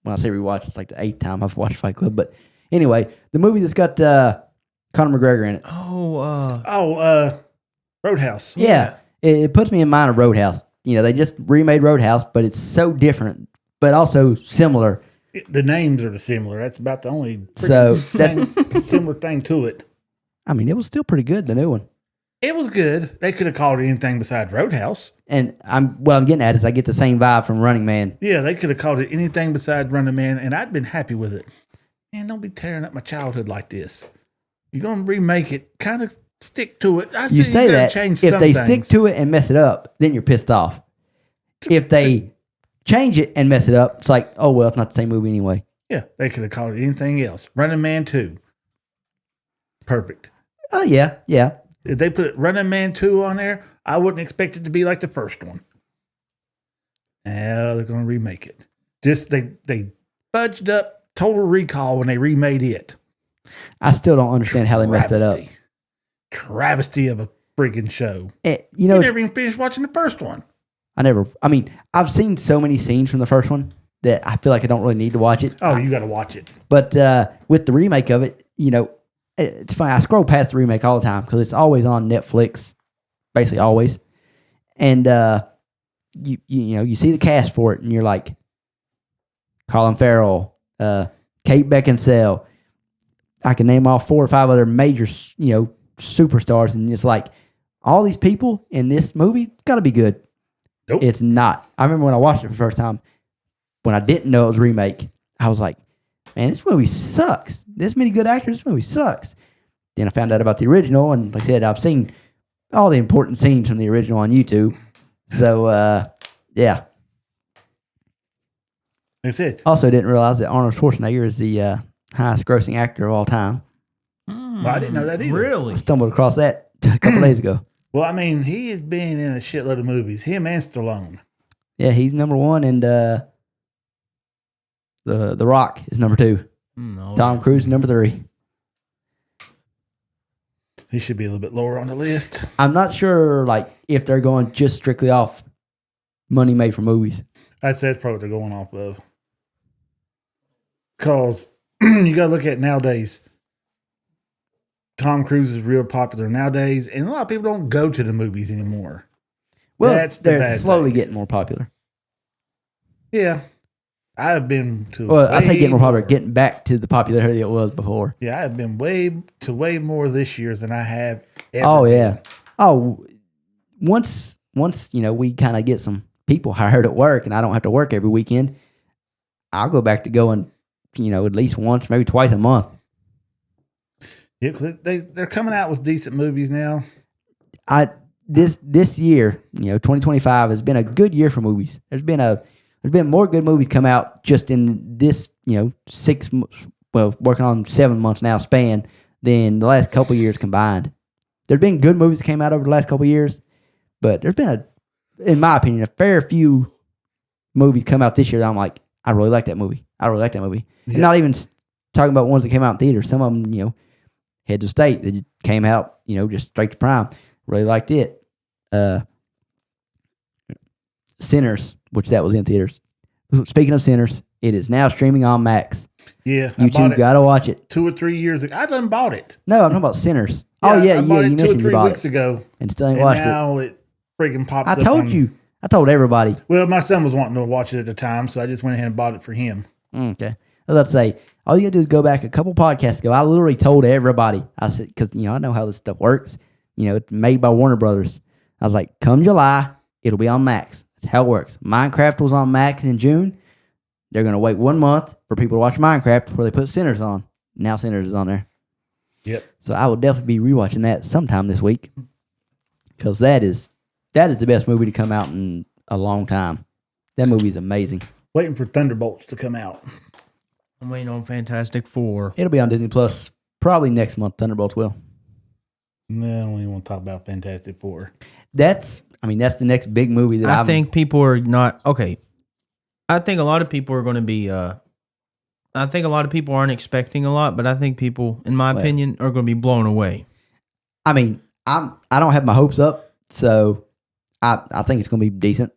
when I say rewatch, it's like the 8th time I've watched Fight Club. But anyway, the movie that's got Conor McGregor in it. Roadhouse. Yeah. It puts me in mind of Roadhouse. You know, they just remade Roadhouse, but it's so different, but also similar. The names are similar. That's about the only similar thing to it. I mean, it was still pretty good, the new one. It was good. They could have called it anything besides Roadhouse. And what I'm getting at is I get the same vibe from Running Man. Yeah, they could have called it anything besides Running Man, and I'd been happy with it. Man, don't be tearing up my childhood like this. You're going to remake it. Kind of stick to it. You say that if they stick to it and mess it up, then you're pissed off. If they change it and mess it up, it's like, oh, well, it's not the same movie anyway. Yeah, they could have called it anything else. Running Man 2. Perfect. Oh, yeah. If they put Running Man 2 on there, I wouldn't expect it to be like the first one. Now they're going to remake it. They budged up Total Recall when they remade it. I still don't understand how they messed that up. Travesty of a freaking show. You know, you never even finished watching the first one. I've seen so many scenes from the first one that I feel like I don't really need to watch it. Oh, you got to watch it. But with the remake of it, you know, it's funny. I scroll past the remake all the time because it's always on Netflix, basically always. And you know, you see the cast for it, and you're like, Colin Farrell, Kate Beckinsale. I can name off 4 or 5 other major, you know, superstars, and it's like all these people in this movie. It's got to be good. Nope. It's not. I remember when I watched it for the first time, when I didn't know it was a remake, I was like, man, this movie sucks. This many good actors, this movie sucks. Then I found out about the original, and like I said, I've seen all the important scenes from the original on YouTube. So, yeah. Like I said. Also didn't realize that Arnold Schwarzenegger is the highest grossing actor of all time. Well, I didn't know that either. Really? I stumbled across that a couple days ago. Well, I mean, he has been in a shitload of movies. Him and Stallone. Yeah, he's number one in the The Rock is number 2. Tom Cruise is number 3. He should be a little bit lower on the list. I'm not sure, like, if they're going just strictly off money made from movies. I'd say that's probably what they're going off of. Because you got to look at nowadays. Tom Cruise is real popular nowadays, and a lot of people don't go to the movies anymore. Well, That's the they're bad slowly thing. getting more popular. Yeah. I've been to Well, I say getting more popular, more. getting back to the popularity it was before. Yeah, I've been way more this year than I have ever Oh, been. yeah. Oh, once we kind of get some people hired at work and I don't have to work every weekend, I'll go back to going, at least once, maybe twice a month. Yeah, because they're coming out with decent movies now. This year, 2025 has been a good year for movies. There's been more good movies come out just in this, 6 months, working on 7 months now span than the last couple of years combined. There's been good movies that came out over the last couple of years, but there's been in my opinion, a fair few movies come out this year that I'm like, I really like that movie. Yeah. And not even talking about ones that came out in theaters. Some of them, Heads of State that came out, just straight to prime. Really liked it. Sinners, which that was in theaters. Speaking of Sinners, it is now streaming on Max. Yeah, You two gotta watch it. 2 or 3 years ago. I done bought it. No, I'm talking about Sinners. I bought You it 2 mentioned or you 3 bought weeks it ago, and still ain't and watched it. now it freaking pops up. I told you. I told everybody. Well, my son was wanting to watch it at the time, so I just went ahead and bought it for him. Okay. I was about to say, all you gotta do is go back a couple podcasts ago. I literally told everybody. I said, because I know how this stuff works. It's made by Warner Brothers. I was like, come July, it'll be on Max. That's how it works. Minecraft was on Max in June. They're gonna wait 1 month for people to watch Minecraft before they put Sinners on. Now Sinners is on there. Yep. So I will definitely be rewatching that sometime this week because that is the best movie to come out in a long time. That movie is amazing. Waiting for Thunderbolts to come out. I'm waiting on Fantastic Four. It'll be on Disney Plus probably next month. Thunderbolts will. No, I don't even want to talk about Fantastic Four. That's the next big movie that I think people are not okay. I think a lot of people are going to be. I think a lot of people aren't expecting a lot, but I think people, in my opinion, are going to be blown away. I don't have my hopes up, so I think it's going to be decent.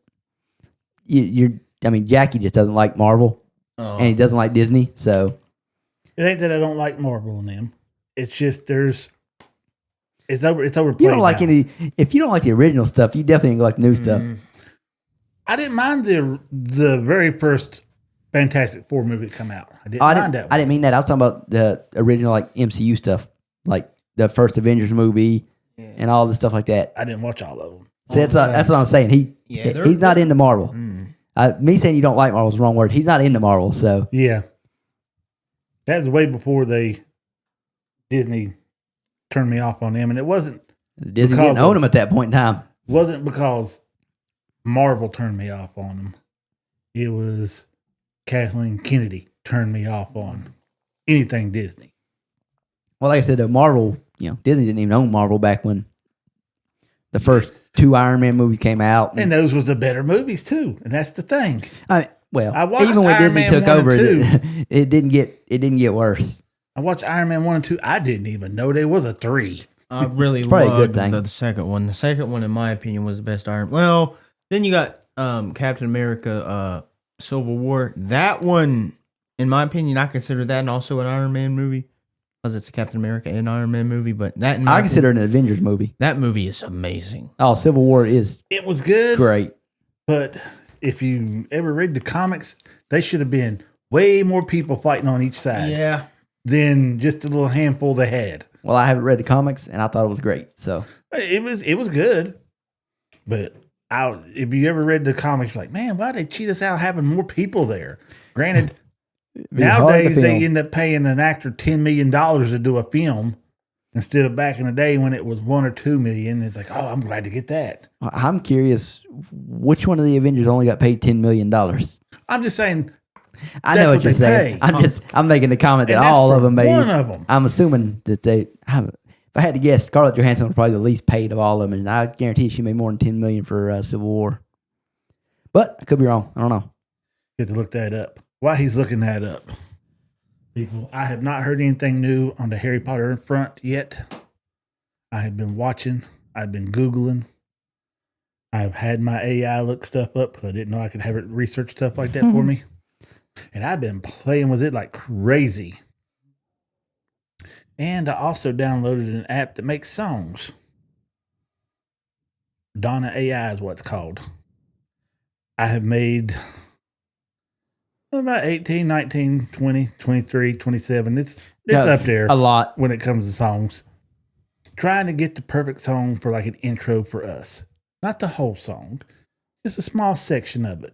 Jackie just doesn't like Marvel, and he doesn't like Disney, so It ain't that I don't like Marvel and them. It's just it's overplayed. you don't like now. if you don't like the original stuff, you definitely ain't gonna like the new stuff. I didn't mind the very first Fantastic Four movie that come out. I didn't mind that one. I didn't mean that. I was talking about the original like MCU stuff, like the first Avengers movie and all the stuff like that. I didn't watch all of them. See, that's what I'm saying. He's not into Marvel. Me saying you don't like Marvel is the wrong word. He's not into Marvel, so Yeah. That was way before Disney turned me off on them. And it wasn't Disney Because didn't own him at that point in time. because Marvel turned me off on them. It was Kathleen Kennedy turned me off on anything Disney. Well, like I said, Marvel, Disney didn't even own Marvel back when the first 2 Iron Man movies came out. And those was the better movies too. And that's the thing. I watched even when Iron Disney Man took 1 and over, 2. it didn't get worse. I watched Iron Man 1 and 2. I didn't even know there was a 3. I really probably a good loved thing. the second one. The second one, in my opinion, was the best Iron. Well, then you got Captain America: Civil War. That one, in my opinion, I consider that and also an Iron Man movie because it's a Captain America and Iron Man movie. But that, in my I consider it an Avengers movie. that movie is amazing. Oh, Civil War is It was good. great. But if you ever read the comics, they should have been way more people fighting on each side Yeah, than just a little handful they had. Well, I haven't read the comics, and I thought it was great. So It was good. But if you ever read the comics, you're like, man, why they cheat us out having more people there? Granted, it'd be hard to nowadays they film. end up paying an actor $10 million to do a film instead of back in the day when it was $1 or $2 million. It's like, oh, I'm glad to get that. I'm curious, which one of the Avengers only got paid $10 million? I'm just saying, I know That's what you're what they saying. pay. I'm making the comment that and that's all for of them made. one of them. I'm assuming that if I had to guess, Scarlett Johansson was probably the least paid of all of them, and I guarantee she made more than $10 million for Civil War. But I could be wrong. I don't know. You have to look that up. while he's looking that up, people, I have not heard anything new on the Harry Potter front yet. I have been watching. I've been Googling. I've had my AI look stuff up because I didn't know I could have it research stuff like that for me. And I've been playing with it like crazy. And I also downloaded an app that makes songs. Donna AI is what it's called. I have made about 18, 19, 20, 23, 27. It's up there a lot when it comes to songs. Trying to get the perfect song for like an intro for us. Not the whole song, just a small section of it.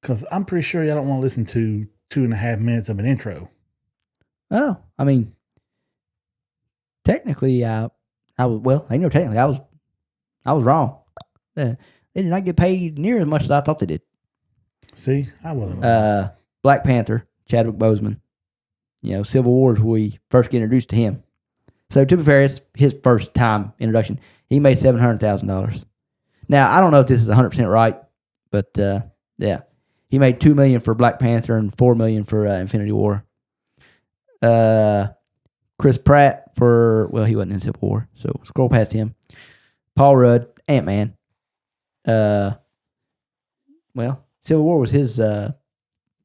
Because I'm pretty sure y'all don't want to listen to 2.5 minutes of an intro. Oh, I mean, technically, I was wrong. They did not get paid near as much as I thought they did. See, I wasn't wrong. Black Panther, Chadwick Boseman. Civil War is where we first get introduced to him. So to be fair, it's his first time introduction. He made $700,000. Now I don't know if this is 100% right, but yeah, he made $2 million for Black Panther and $4 million for Infinity War. Chris Pratt he wasn't in Civil War, so scroll past him. Paul Rudd, Ant-Man. Civil War was his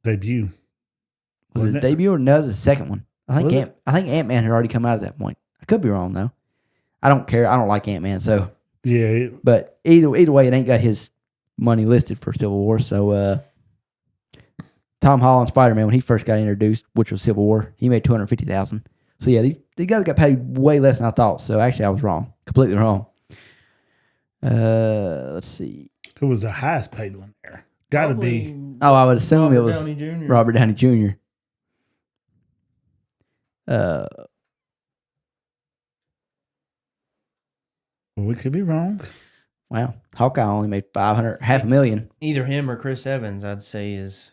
debut. Was it his debut or no? It was his second one. I think Ant-Man had already come out at that point. I could be wrong though. I don't care. I don't like Ant-Man, so yeah. But either way, it ain't got his money listed for Civil War. So Tom Holland Spider-Man, when he first got introduced, which was Civil War, he made $250,000. So yeah, these guys got paid way less than I thought. So actually, I was wrong, completely wrong. Let's see. Who was the highest paid one there? Got to be. Oh, I would assume it was Downey Jr. Robert Downey Jr. Well, we could be wrong. Wow, Hawkeye only made $500,000. Either him or Chris Evans, I'd say is.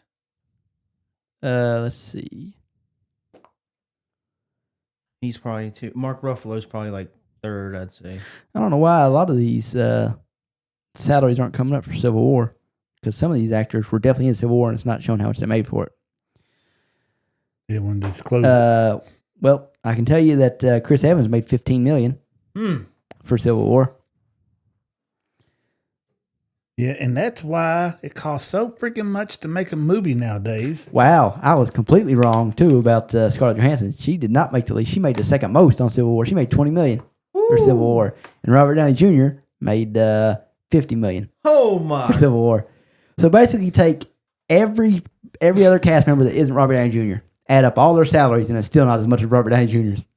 Let's see. He's probably two. Mark Ruffalo's probably like third, I'd say. I don't know why a lot of these salaries aren't coming up for Civil War, because some of these actors were definitely in Civil War and it's not showing how much they made for it. They want to disclose it. Well, I can tell you that Chris Evans made $15 million for Civil War. Yeah, and that's why it costs so freaking much to make a movie nowadays. Wow, I was completely wrong too about Scarlett Johansson. She did not make the least. She made the second most on Civil War. She made $20 million for Civil War, and Robert Downey Jr. made $50 million. Oh my! For Civil War. So basically, take every other cast member that isn't Robert Downey Jr., add up all their salaries, and it's still not as much as Robert Downey Jr.'s.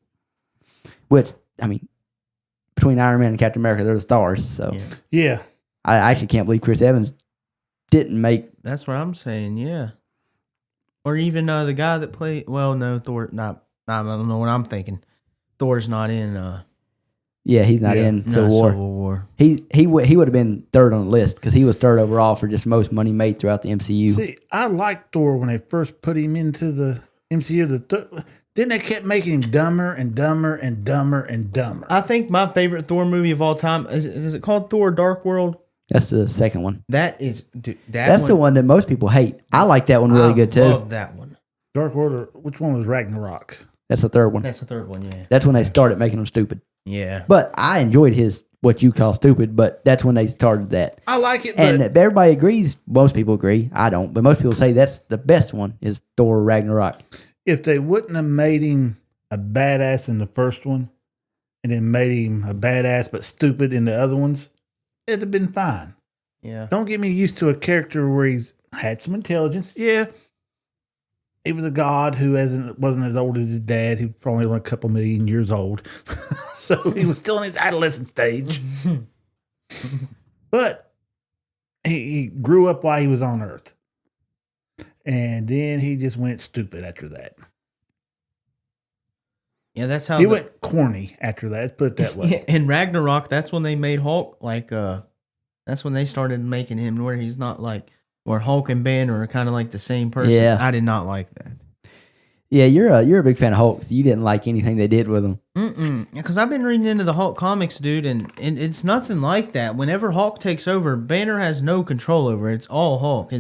Which, I mean, between Iron Man and Captain America, they're the stars. So yeah. I actually can't believe Chris Evans didn't make. That's what I'm saying. Yeah, or even the guy that played. Well, no, Thor. Not. I don't know what I'm thinking. Thor's not in. Yeah, he's not in Civil War. Civil War. He would have been third on the list because he was third overall for just most money made throughout the MCU. See, I liked Thor when they first put him into the MCU. Then they kept making him dumber and dumber and dumber and dumber. I think my favorite Thor movie of all time is it called Thor: Dark World? That's the second one. That's the one that most people hate. I like that one really good too. I love that one. Dark World, or which one was Ragnarok? That's the third one. That's the third one, yeah. That's when they started making them stupid. Yeah. But I enjoyed his, what you call stupid, but that's when they started that. I like it, and everybody agrees. Most people agree. I don't, but most people say that's the best one is Thor Ragnarok. If they wouldn't have made him a badass in the first one and then made him a badass but stupid in the other ones, it'd have been fine. Yeah. Don't get me used to a character where he's had some intelligence. Yeah. He was a god who wasn't as old as his dad. He was probably only a couple million years old. So he was still in his adolescent stage. But he grew up while he was on Earth. And then he just went stupid after that. Yeah, that's how he went corny after that. Let's put it that way. Yeah, in Ragnarok, that's when they made Hulk that's when they started making him where he's not like where Hulk and Banner are kind of like the same person. Yeah. I did not like that. Yeah, you're a big fan of Hulk, so you didn't like anything they did with him. Because I've been reading into the Hulk comics, dude, and it's nothing like that. Whenever Hulk takes over, Banner has no control over it. It's all Hulk.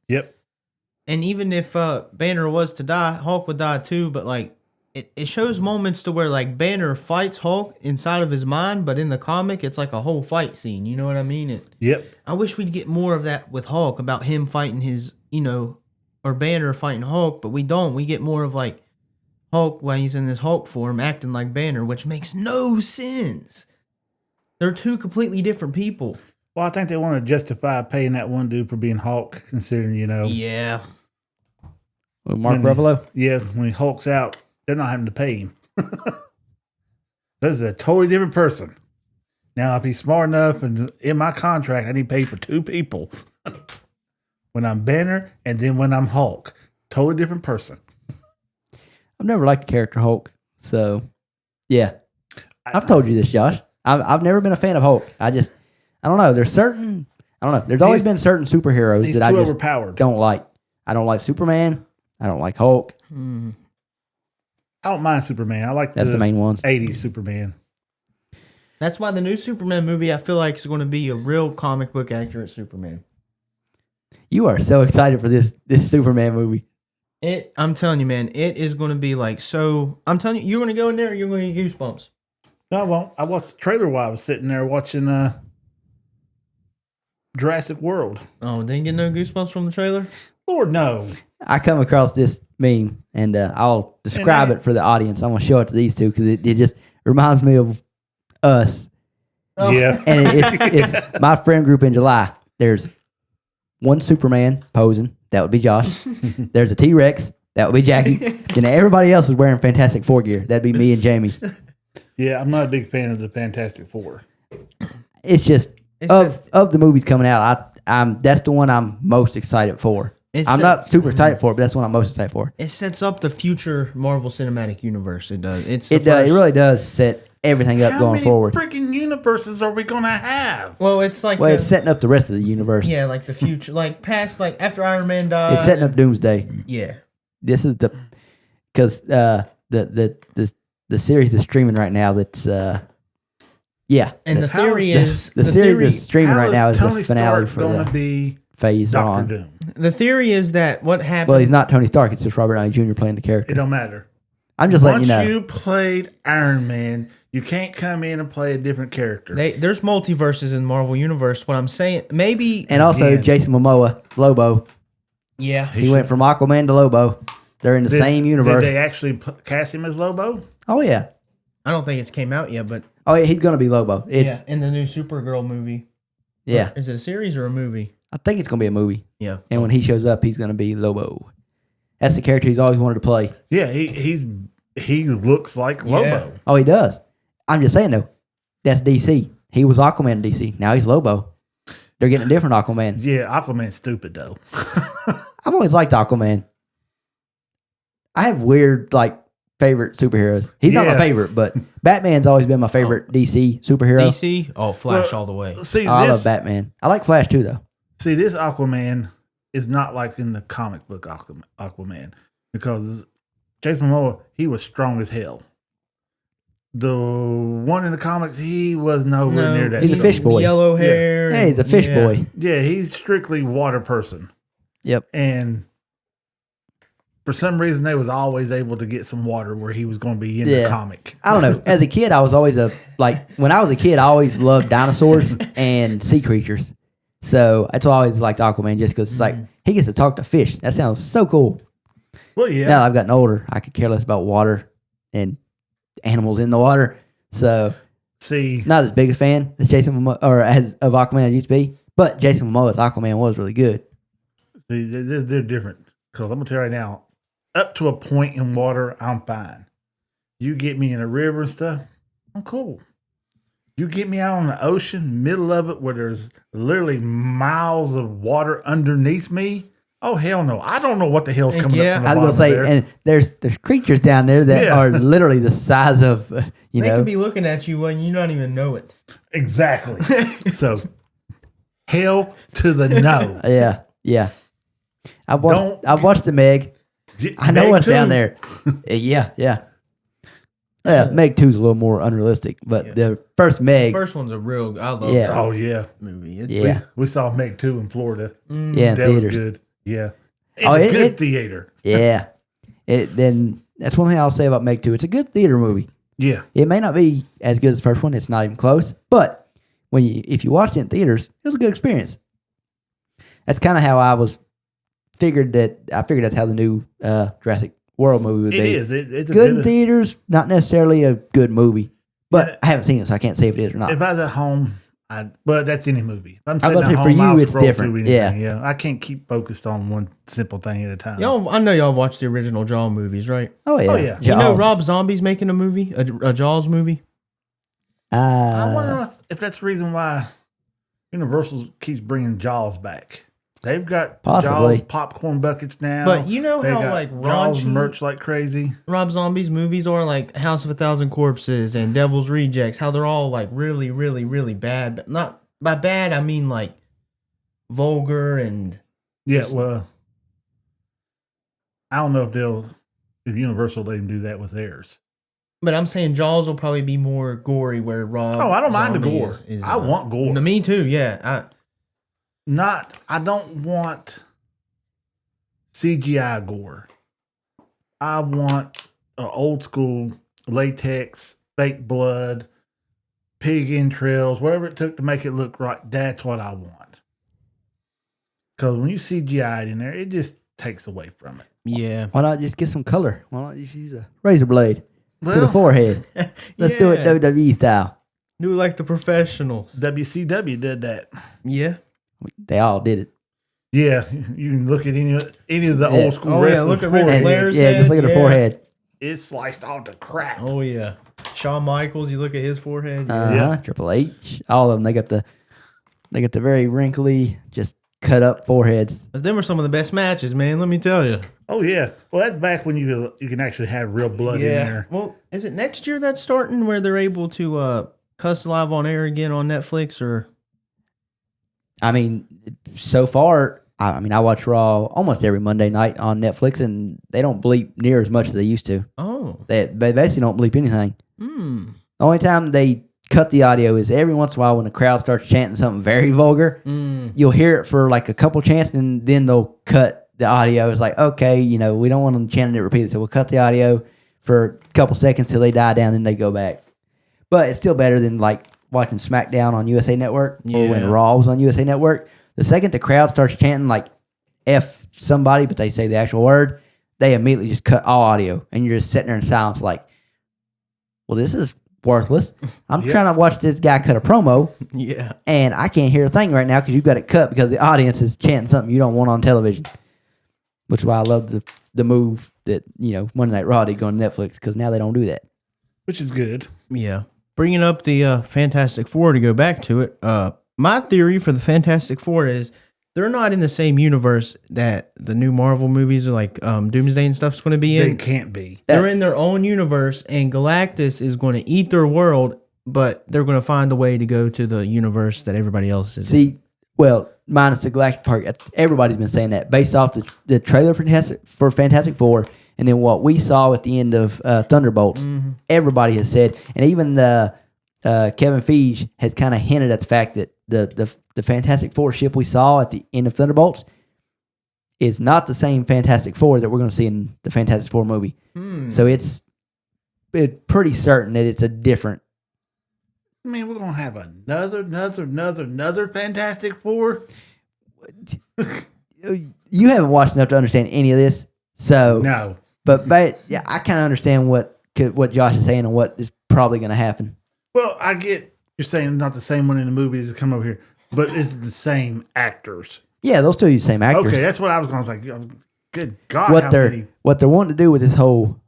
Yep. And even if Banner was to die, Hulk would die too. But like, it shows moments to where like Banner fights Hulk inside of his mind, but in the comic, it's like a whole fight scene. You know what I mean? Yep. I wish we'd get more of that with Hulk, about him fighting his, or Banner fighting Hulk, but we don't. We get more of like Hulk while he's in this Hulk form acting like Banner, which makes no sense. They're two completely different people. Well, I think they want to justify paying that one dude for being Hulk, considering, Yeah. Well, Mark when Ruffalo. Yeah, when he Hulks out, they're not having to pay him. This is a totally different person. Now, if he's smart enough and in my contract, I need to pay for two people. When I'm Banner and then when I'm Hulk. Totally different person. I've never liked the character Hulk, so yeah. I've told you this, Josh. I've never been a fan of Hulk. I don't know. There's always been certain superheroes He's that I too just overpowered. don't like. I don't like Superman. I don't like Hulk. I don't mind Superman. I like That's the main ones. 80s Superman. That's why the new Superman movie, I feel like, is going to be a real comic book accurate Superman. You are so excited for this Superman movie. I'm telling you, man, it is going to be like so. I'm telling you, you're going to go in there, you're going to get goosebumps. No, I won't. I watched the trailer while I was sitting there watching Jurassic World. Oh, didn't get no goosebumps from the trailer? Lord, no. I come across this meme, and I'll describe it for the audience. I'm going to show it to these two because it just reminds me of us. Oh. Yeah. And it's my friend group in July. There's one Superman posing. That would be Josh. There's a T-Rex. That would be Jackie. And everybody else is wearing Fantastic Four gear. That'd be me and Jamie. Yeah, I'm not a big fan of the Fantastic Four. It's just of the movies coming out. That's the one I'm most excited for. I'm not super excited for it, but that's the one I'm most excited for. It sets up the future Marvel Cinematic Universe. It does. It really does set everything up going forward. How many freaking universes are we going to have? Well, it's like It's setting up the rest of the universe. yeah, like the future, like past, like after Iron Man died. It's setting up Doomsday. Yeah. This is because the series is streaming right now. That's yeah. And the theory is the series that's streaming right now is Tony the finale Stark for going to the be phase Doctor on. Doom? the theory is that what happened. Well, he's not Tony Stark. It's just Robert Downey Jr. playing the It character. don't matter. I'm just letting Once you know. you played Iron Man, you can't come in and play a different character. There's multiverses in Marvel Universe. What I'm saying, maybe, And also Again. Jason Momoa, Lobo. yeah, He went from Aquaman to Lobo. They're in the same universe. Did they actually cast him as Lobo? Oh yeah. I don't think it's came out yet, but Oh yeah. He's gonna be Lobo. It's in the new Supergirl movie. yeah. Is it a series or a movie? I think it's gonna be a movie. Yeah. And when he shows up, he's gonna be Lobo. That's the character he's always wanted to play. Yeah, he looks like Lobo. Yeah. Oh, he does. I'm just saying though. That's DC. He was Aquaman in DC. Now he's Lobo. They're getting a different Aquaman. Yeah, Aquaman's stupid though. I've always liked Aquaman. I have weird favorite superheroes. He's not my Yeah. favorite, but Batman's always been my favorite DC superhero. DC? Oh, Flash Well, all the way. See, I love this Batman. I like Flash too, though. this Aquaman is not like in the comic book Aquaman because Jason Momoa, he was strong as hell. The one in the comics, he was nowhere near that. He's a strong. fish boy. Yellow hair. Hey, he's a fish boy. Yeah, he's strictly water person. Yep. And for some reason, they was always able to get some water where he was going to be in Yeah. the comic. I don't know. As a kid, I was always when I was a kid, I always loved dinosaurs and sea creatures. So that's why I always liked Aquaman, just because he gets to talk to fish. That sounds so cool. Well, yeah. Now that I've gotten older, I could care less about water and animals in the water. So See, not as big a fan as Jason Momoa, or as of Aquaman I used to be. But Jason Momoa's Aquaman was really good. they're different. Because I'm going to tell you right now, up to a point in water, I'm fine. You get me in a river and stuff, I'm cool. You get me out on the ocean, middle of it, where there's literally miles of water underneath me. Oh, hell no. I don't know what the hell's coming Yeah. up from the I was bottom gonna say, there. and there's creatures down there that Yeah. are literally the size of They know. could be looking at you when you don't even know it. Exactly. So, hell to the no. Yeah. I've watched the Meg. I know Meg what's too. down there. Yeah. Meg 2's a little more unrealistic, but the first Meg, First one's a real. I love Yeah. that Oh, yeah. movie. It's, yeah, We saw Meg 2 in Florida. yeah, in That was theaters. good. Yeah. In a good theater. Yeah. Then that's one thing I'll say about Meg 2. It's a good theater movie. Yeah. It may not be as good as the first one. It's not even close. But if you watched it in theaters, it was a good experience. That's kind of how I figured that's how the new Jurassic World movie would be. It is. It's good in theaters, not necessarily a good movie. But I haven't seen it, so I can't say if it is or not. If I was at home, but that's any movie. If I'm I was sitting about at to say, home, for you, I'll it's scroll different. through anything. Yeah. I can't keep focused on one simple thing at a time. I know y'all watched the original Jaw movies, right? Oh, yeah. Oh, yeah. You know Jaws. Rob Zombie's making a movie, a Jaws movie? I wonder if that's the reason why Universal keeps bringing Jaws back. They've got Possibly. Jaws popcorn buckets now. But you know They how got like Jaws raunchy merch like crazy. Rob Zombie's movies are, like House of a Thousand Corpses and Devil's Rejects, how they're all like really, really, really bad. But not by bad, I mean like vulgar and Yeah, well, I don't know if Universal let him do that with theirs. but I'm saying Jaws will probably be more gory where Rob Oh, I don't mind the Zombie gore. is, I want gore. No, me too, yeah. I don't want CGI gore. I want old school latex, fake blood, pig entrails, whatever it took to make it look right. That's what I want. Because when you CGI it in there, it just takes away from it. Yeah. Why not just get some color? Why not just use a razor blade to the Well, forehead? Let's do it Yeah. WWE style. Do like the professionals. WCW did that. Yeah. They all did it. Yeah, you can look at any of the Yeah. old school Oh, yeah, wrestlers. look at Ric forehead. Flair's Yeah, just look at head, the yeah. forehead. It's sliced off to crap. Oh yeah. Shawn Michaels, you look at his forehead. Yeah. Triple H, all of them. They got the very wrinkly, just cut up foreheads. Them were some of the best matches, man. Let me tell you. Oh yeah. Well, that's back when you can actually have real blood in there. Well, is it next year that's starting where they're able to cuss live on air again on Netflix or? I mean, so far, I watch Raw almost every Monday night on Netflix, and they don't bleep near as much as they used to. Oh. They basically don't bleep anything. Hmm. The only time they cut the audio is every once in a while when the crowd starts chanting something very vulgar. You'll hear it for like a couple chants, and then they'll cut the audio. It's like, okay, we don't want them chanting it repeatedly, so we'll cut the audio for a couple seconds till they die down, then they go back. But it's still better than like watching SmackDown on USA Network or when Raw was on USA Network. The second the crowd starts chanting like F somebody, but they say the actual word, they immediately just cut all audio, and you're just sitting there in silence like, well, this is worthless. I'm trying to watch this guy cut a promo, Yeah. and I can't hear a thing right now because you've got it cut because the audience is chanting something you don't want on television. Which is why I love the move that, Monday Night Raw did going to Netflix, because now they don't do that. Which is good. Yeah. Bringing up the Fantastic Four to go back to it. My theory for the Fantastic Four is they're not in the same universe that the new Marvel movies are like Doomsday and stuff's going to be They in. can't be. They're in their own universe, and Galactus is going to eat their world, but they're going to find a way to go to the universe that everybody else is in. See, well, minus the Galactic Park, everybody's been saying that based off the trailer for Fantastic Four, and then what we saw at the end of Thunderbolts. Everybody has said, and even the Kevin Feige has kind of hinted at the fact that the Fantastic Four ship we saw at the end of Thunderbolts is not the same Fantastic Four that we're going to see in the Fantastic Four movie. So it's pretty certain that it's a different. I mean, we're gonna have another Fantastic Four. You haven't watched enough to understand any of this, so No. But yeah, I kind of understand what Josh is saying and what is probably going to happen. Well, I get you're saying not the same one in the movies that come over here, but it's the same actors. Yeah, they'll still use the same actors. Okay, that's what I was going to say. Good God, what how they're many? what they're wanting to do with this whole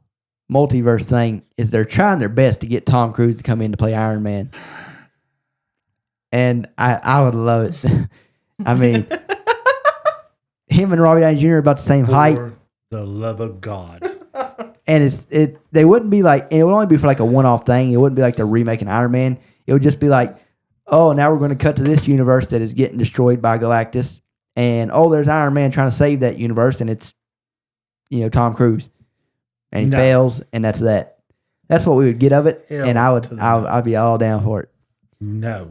multiverse thing is they're trying their best to get Tom Cruise to come in to play Iron Man, and I would love it. I mean, him and Robbie Downey Jr. are about the same height. For the love of God. And they wouldn't be like, and it would only be for like a one-off thing. It wouldn't be like they're remaking Iron Man. It would just be like, oh, now we're going to cut to this universe that is getting destroyed by Galactus, and oh, there's Iron Man trying to save that universe, and it's Tom Cruise, and he fails, and that's that. That's what we would get of it, Hell and to the no. I'd be all down for it. No.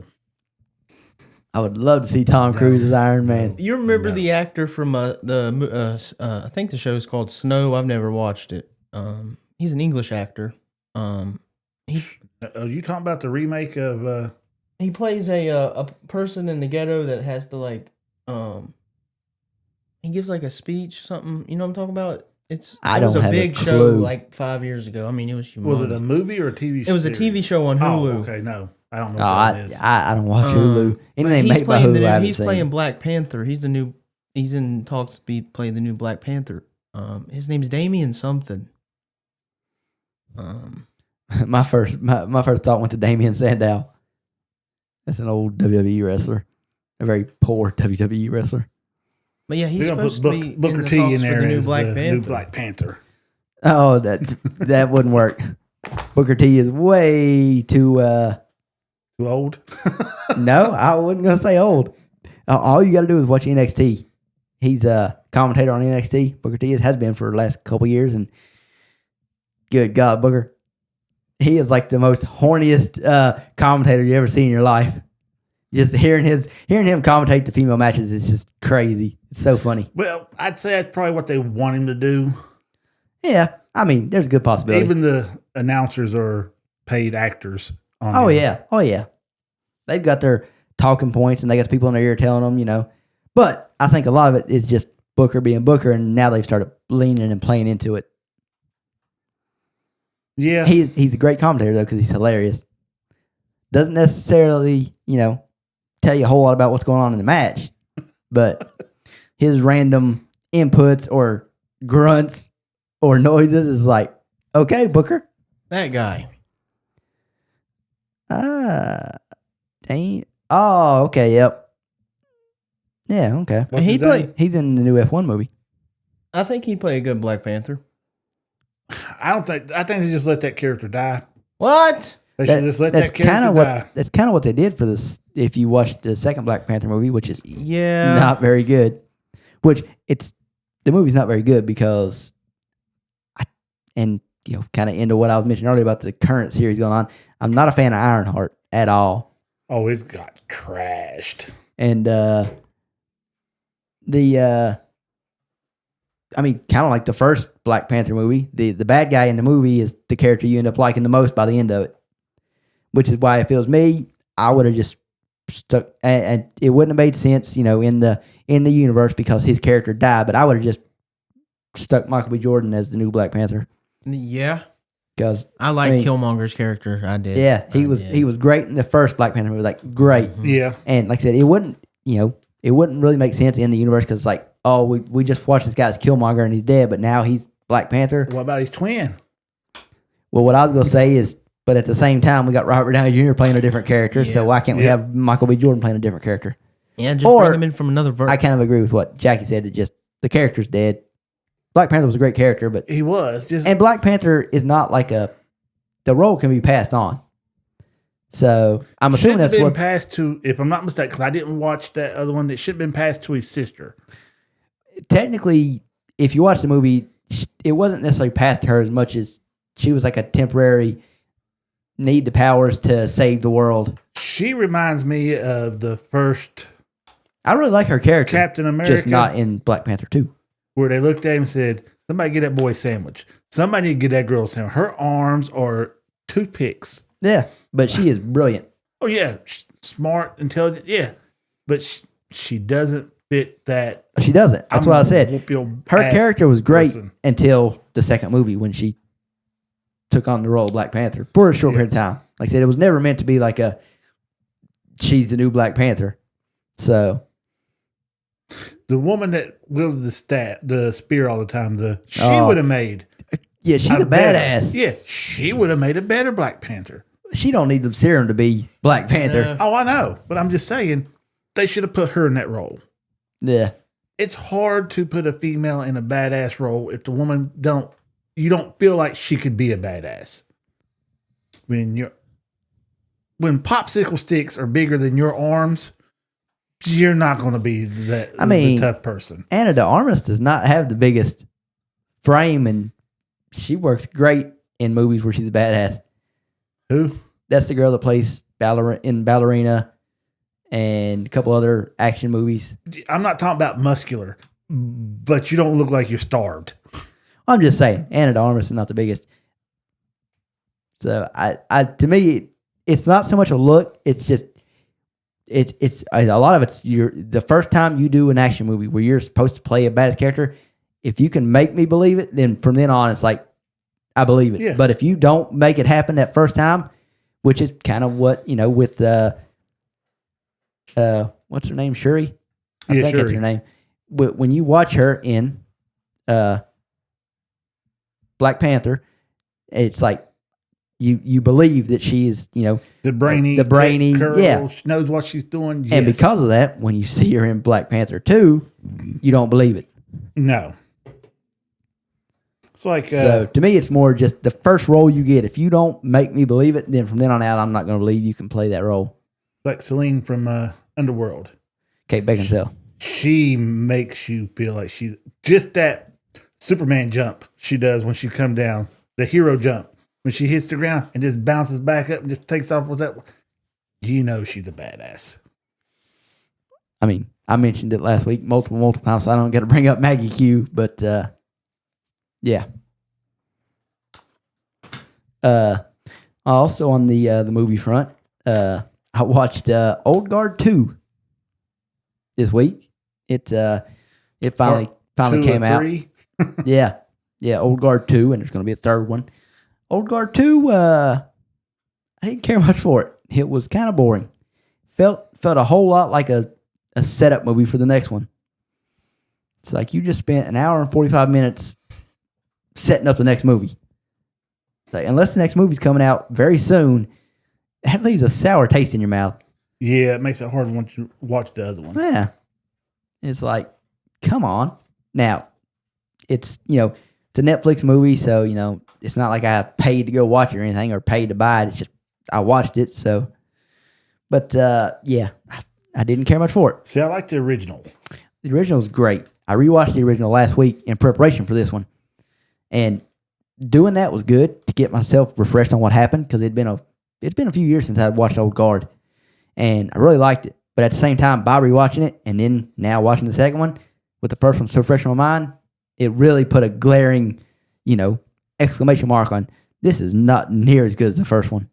I would love to see Tom Cruise as Iron Man. You remember the actor from I think the show is called Snow. I've never watched it. He's an English actor. Are you talking about the remake of? He plays a person in the ghetto that has to like he gives like a speech or something. You know what I'm talking about? It was a big show like 5 years ago. I mean, it was humongous. Was it a movie or a TV show? It was a TV show on Hulu. Oh, okay, no. I don't know what that is. I don't watch Hulu. Anything made by Hulu, I haven't he's seen. playing Black Panther. He's in talks to play the new Black Panther. His name's Damien something. My first thought went to Damian Sandow. That's an old WWE wrestler, a very poor WWE wrestler. But yeah, he's We're gonna supposed put to be Booker in the T talks in for there the new as Black the Panther. new Black Panther. Oh, that wouldn't work. Booker T is way too. Too old? No, I wasn't gonna say old. All you got to do is watch NXT. He's a commentator on NXT. Booker T has been for the last couple years, and good God, Booker, he is like the most horniest commentator you ever see in your life. Just hearing him commentate the female matches is just crazy. It's so funny. Well, I'd say that's probably what they want him to do. Yeah, I mean, there's a good possibility. Even the announcers are paid actors. Oh yeah. They've got their talking points, and they got the people in their ear telling them, you know. But I think a lot of it is just Booker being Booker, and now they've started leaning and playing into it. Yeah, he's a great commentator though because he's hilarious. Doesn't necessarily, you know, tell you a whole lot about what's going on in the match, but his random inputs or grunts or noises is like, okay, Booker. That guy. Dang. Oh, okay, yep. Yeah, okay. What's his name? He's in the new F1 movie. I think he'd play a good Black Panther. I think they just let that character die. What? They should just let that character die. That's kind of what they did for this. If you watch the second Black Panther movie, which is Yeah. not very good, the movie's not very good because, kind of into what I was mentioning earlier about the current series going on. I'm not a fan of Ironheart at all. Oh, it got trashed. And kind of like the first Black Panther movie, the bad guy in the movie is the character you end up liking the most by the end of it, which is why it feels me. I would have just stuck, and it wouldn't have made sense, you know, in the universe because his character died. But I would have just stuck Michael B. Jordan as the new Black Panther. Yeah. Because I like Killmonger's character. I did. Yeah, he was great in the first Black Panther movie, like great. Yeah, and like I said, it wouldn't really make sense in the universe because like, oh, we just watched this guy's Killmonger and he's dead, but now he's Black Panther. What about his twin? Well, what I was gonna say is, but at the same time, we got Robert Downey Jr. playing a different character, so why can't we have Michael B. Jordan playing a different character? Yeah, just bring him in from another version. I kind of agree with what Jackie said. That just the character's dead. Black Panther was a great character, but He was just and Black Panther is not like the role can be passed on. So I'm assuming should have that's been what passed to, if I'm not mistaken, because I didn't watch that other one. That should have been passed to his sister. technically, if you watch the movie, it wasn't necessarily passed to her as much as she was like a temporary need the powers to save the world. She reminds me of the first I really like her character, Captain America, just not in Black Panther 2. where they looked at him and said, "Somebody get that boy a sandwich. Somebody need to get that girl a sandwich. Her arms are toothpicks." Yeah, but she is brilliant. Oh yeah, smart, intelligent. Yeah, but she doesn't fit that. She doesn't. That's what I said. Whoop your Her ass character was great person. until the second movie when she took on the role of Black Panther for a short period of time. Like I said, it was never meant to be like she's the new Black Panther. So The woman that wielded the spear all the time, she would have made. yeah, she's a badass. Yeah, she would have made a better Black Panther. She don't need the serum to be Black Panther. Oh, I know, but I'm just saying they should have put her in that role. Yeah. It's hard to put a female in a badass role if the woman you don't feel like she could be a badass. When popsicle sticks are bigger than your arms, you're not going to be the tough person. Anna de Armas does not have the biggest frame, and she works great in movies where she's a badass. Who? That's the girl that plays in Ballerina and a couple other action movies. I'm not talking about muscular, but you don't look like you're starved. I'm just saying, Anna de Armas is not the biggest. So I to me, it's not so much a look. It's just it's a lot of it's the first time you do an action movie where you're supposed to play a badass character. If you can make me believe it, then from then on, it's like I believe it. Yeah. But if you don't make it happen that first time, which is kind of what with what's her name, Shuri? I think that's her name. When you watch her in Black Panther, it's like you believe that she is, the brainy, girl, yeah, she knows what she's doing. Yes. And because of that, when you see her in Black Panther 2, you don't believe it. No. It's like so to me, it's more just the first role you get. If you don't make me believe it, then from then on out, I'm not going to believe you can play that role. Like Celine from Underworld. Kate Beckinsale. She makes you feel like she's just that Superman jump she does when she come down, the hero jump. When she hits the ground and just bounces back up and just takes off with that, she's a badass. I mean, I mentioned it last week multiple times, so I don't get to bring up Maggie Q, but yeah. Also on the movie front, I watched Old Guard 2 this week. It finally came out. yeah, Old Guard 2, and there's going to be a third one. Old Guard 2, I didn't care much for it. It was kind of boring. Felt a whole lot like a setup movie for the next one. It's like you just spent an hour and 45 minutes setting up the next movie. Like, unless the next movie's coming out very soon, that leaves a sour taste in your mouth. Yeah, it makes it hard once you watch the other one. Yeah. It's like, come on. Now, it's a Netflix movie, so, it's not like I paid to go watch it or anything or paid to buy it. It's just I watched it, so. But, yeah, I didn't care much for it. See, I like the original. The original was great. I rewatched the original last week in preparation for this one. And doing that was good to get myself refreshed on what happened because it's been a few years since I had watched Old Guard. And I really liked it. But at the same time, by rewatching it and then now watching the second one, with the first one so fresh in my mind, it really put a glaring, exclamation mark on this is not near as good as the first one.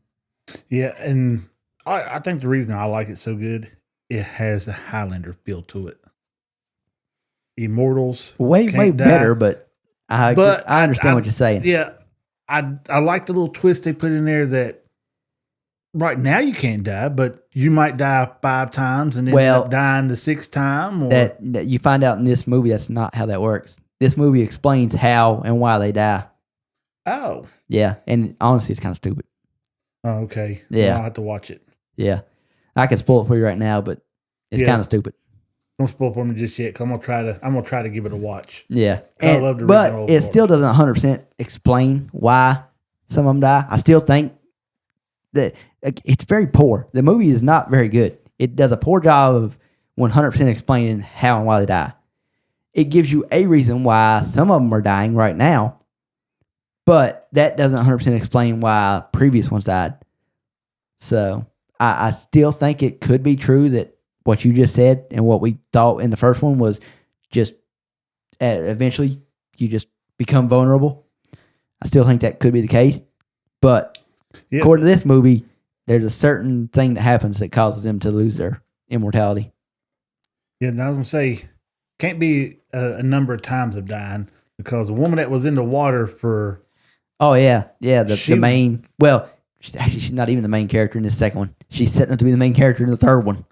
Yeah, and I think the reason I like it so good, it has the Highlander feel to it. Immortals. Way better, but I understand what you're saying. Yeah, I like the little twist they put in there that right now you can't die, but you might die 5 times and then end up dying the 6th time. Or that you find out in this movie that's not how that works. This movie explains how and why they die. Oh. Yeah, and honestly, it's kind of stupid. Oh, okay. Yeah. Well, I'll have to watch it. Yeah. I can spoil it for you right now, but it's kind of stupid. Don't spoil it for me just yet, because I'm gonna try to give it a watch. Yeah. I love the original. But it still doesn't 100% explain why some of them die. I still think that it's very poor. The movie is not very good. It does a poor job of 100% explaining how and why they die. It gives you a reason why some of them are dying right now, but that doesn't 100% explain why previous ones died. So I still think it could be true that what you just said and what we thought in the first one was just eventually you just become vulnerable. I still think that could be the case, but according to this movie, there's a certain thing that happens that causes them to lose their immortality. Yeah, and I was going to say, can't be a number of times of dying, because the woman that was in the water for... Oh, yeah. Yeah, the main... Well, she's not even the main character in this second one. She's setting up to be the main character in the third one.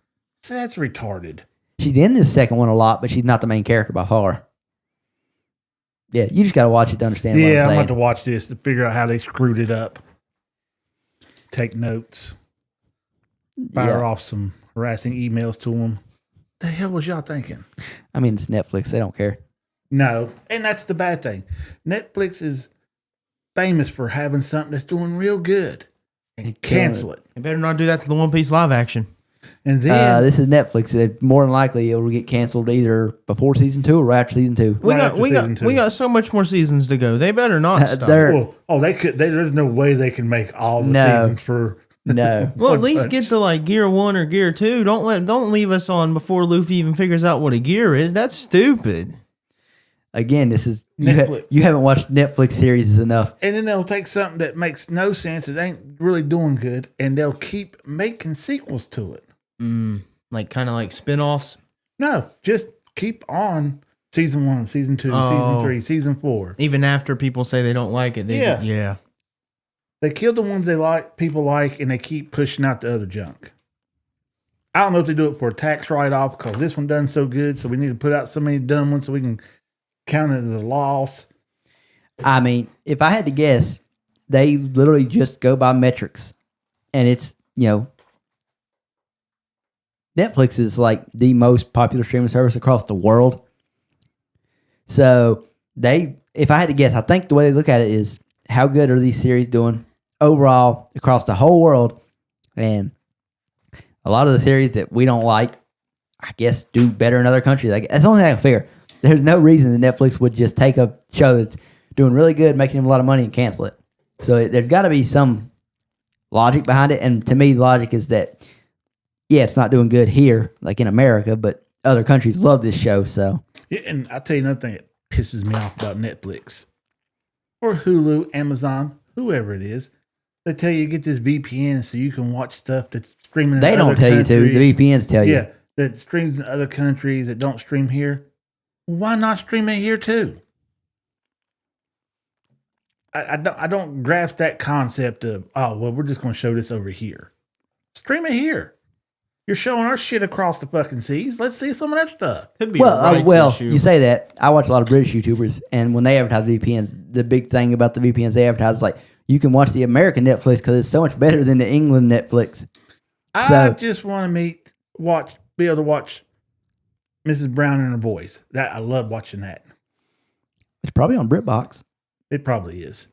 So that's retarded. She's in this second one a lot, but she's not the main character by far. Yeah, you just got to watch it to understand what I'm saying. Yeah, I'm about to watch this to figure out how they screwed it up. Take notes. Fire off some harassing emails to them. The hell was y'all thinking? I mean, it's Netflix. They don't care. No, and that's the bad thing. Netflix is famous for having something that's doing real good and cancel it. You better not do that to the One Piece live action. And then this is Netflix. More than likely, it will get canceled either before season 2 or right after season 2. We got so much more seasons to go. They better not stop. They could. There's no way they can make all the seasons for No. Well, at One least punch. get to like gear 1 or gear 2. Don't leave us on before Luffy even figures out what a gear is. That's stupid. Again, this is Netflix. you haven't watched Netflix series enough. And then they'll take something that makes no sense, it ain't really doing good, and they'll keep making sequels to it. Like kind of like spin-offs. No, just keep on season 1, season 2, Oh. season 3, season 4. Even after people say they don't like it. Yeah. They kill the ones they like, people like, and they keep pushing out the other junk. I don't know if they do it for a tax write-off because this one done so good, so we need to put out so many dumb ones so we can count it as a loss. I mean, if I had to guess, they literally just go by metrics. And it's, Netflix is like the most popular streaming service across the world. So if I had to guess, I think the way they look at it is how good are these series doing overall across the whole world. And a lot of the series that we don't like, I guess, do better in other countries. Like, that's the only thing I can figure. There's no reason that Netflix would just take a show that's doing really good, making them a lot of money, and cancel it. So there's got to be some logic behind it. And to me, the logic is that, yeah, it's not doing good here, like in America, but other countries love this show. So Yeah, and I'll tell you another thing that pisses me off about Netflix or Hulu, Amazon, whoever it is. They tell you get this VPN so you can watch stuff that's streaming in they don't other tell countries. you to. The VPNs tell you. Yeah, that streams in other countries that don't stream here. Why not stream it here too? I don't grasp that concept of, oh, well, we're just going to show this over here. Stream it here. You're showing our shit across the fucking seas. Let's see some of that stuff. Could be a rights Well, issue. you say that. I watch a lot of British YouTubers, and when they advertise VPNs, the big thing about the VPNs they advertise is like, you can watch the American Netflix because it's so much better than the England Netflix. I just want to be able to watch Mrs. Brown and her boys. I love watching that. It's probably on BritBox. It probably is.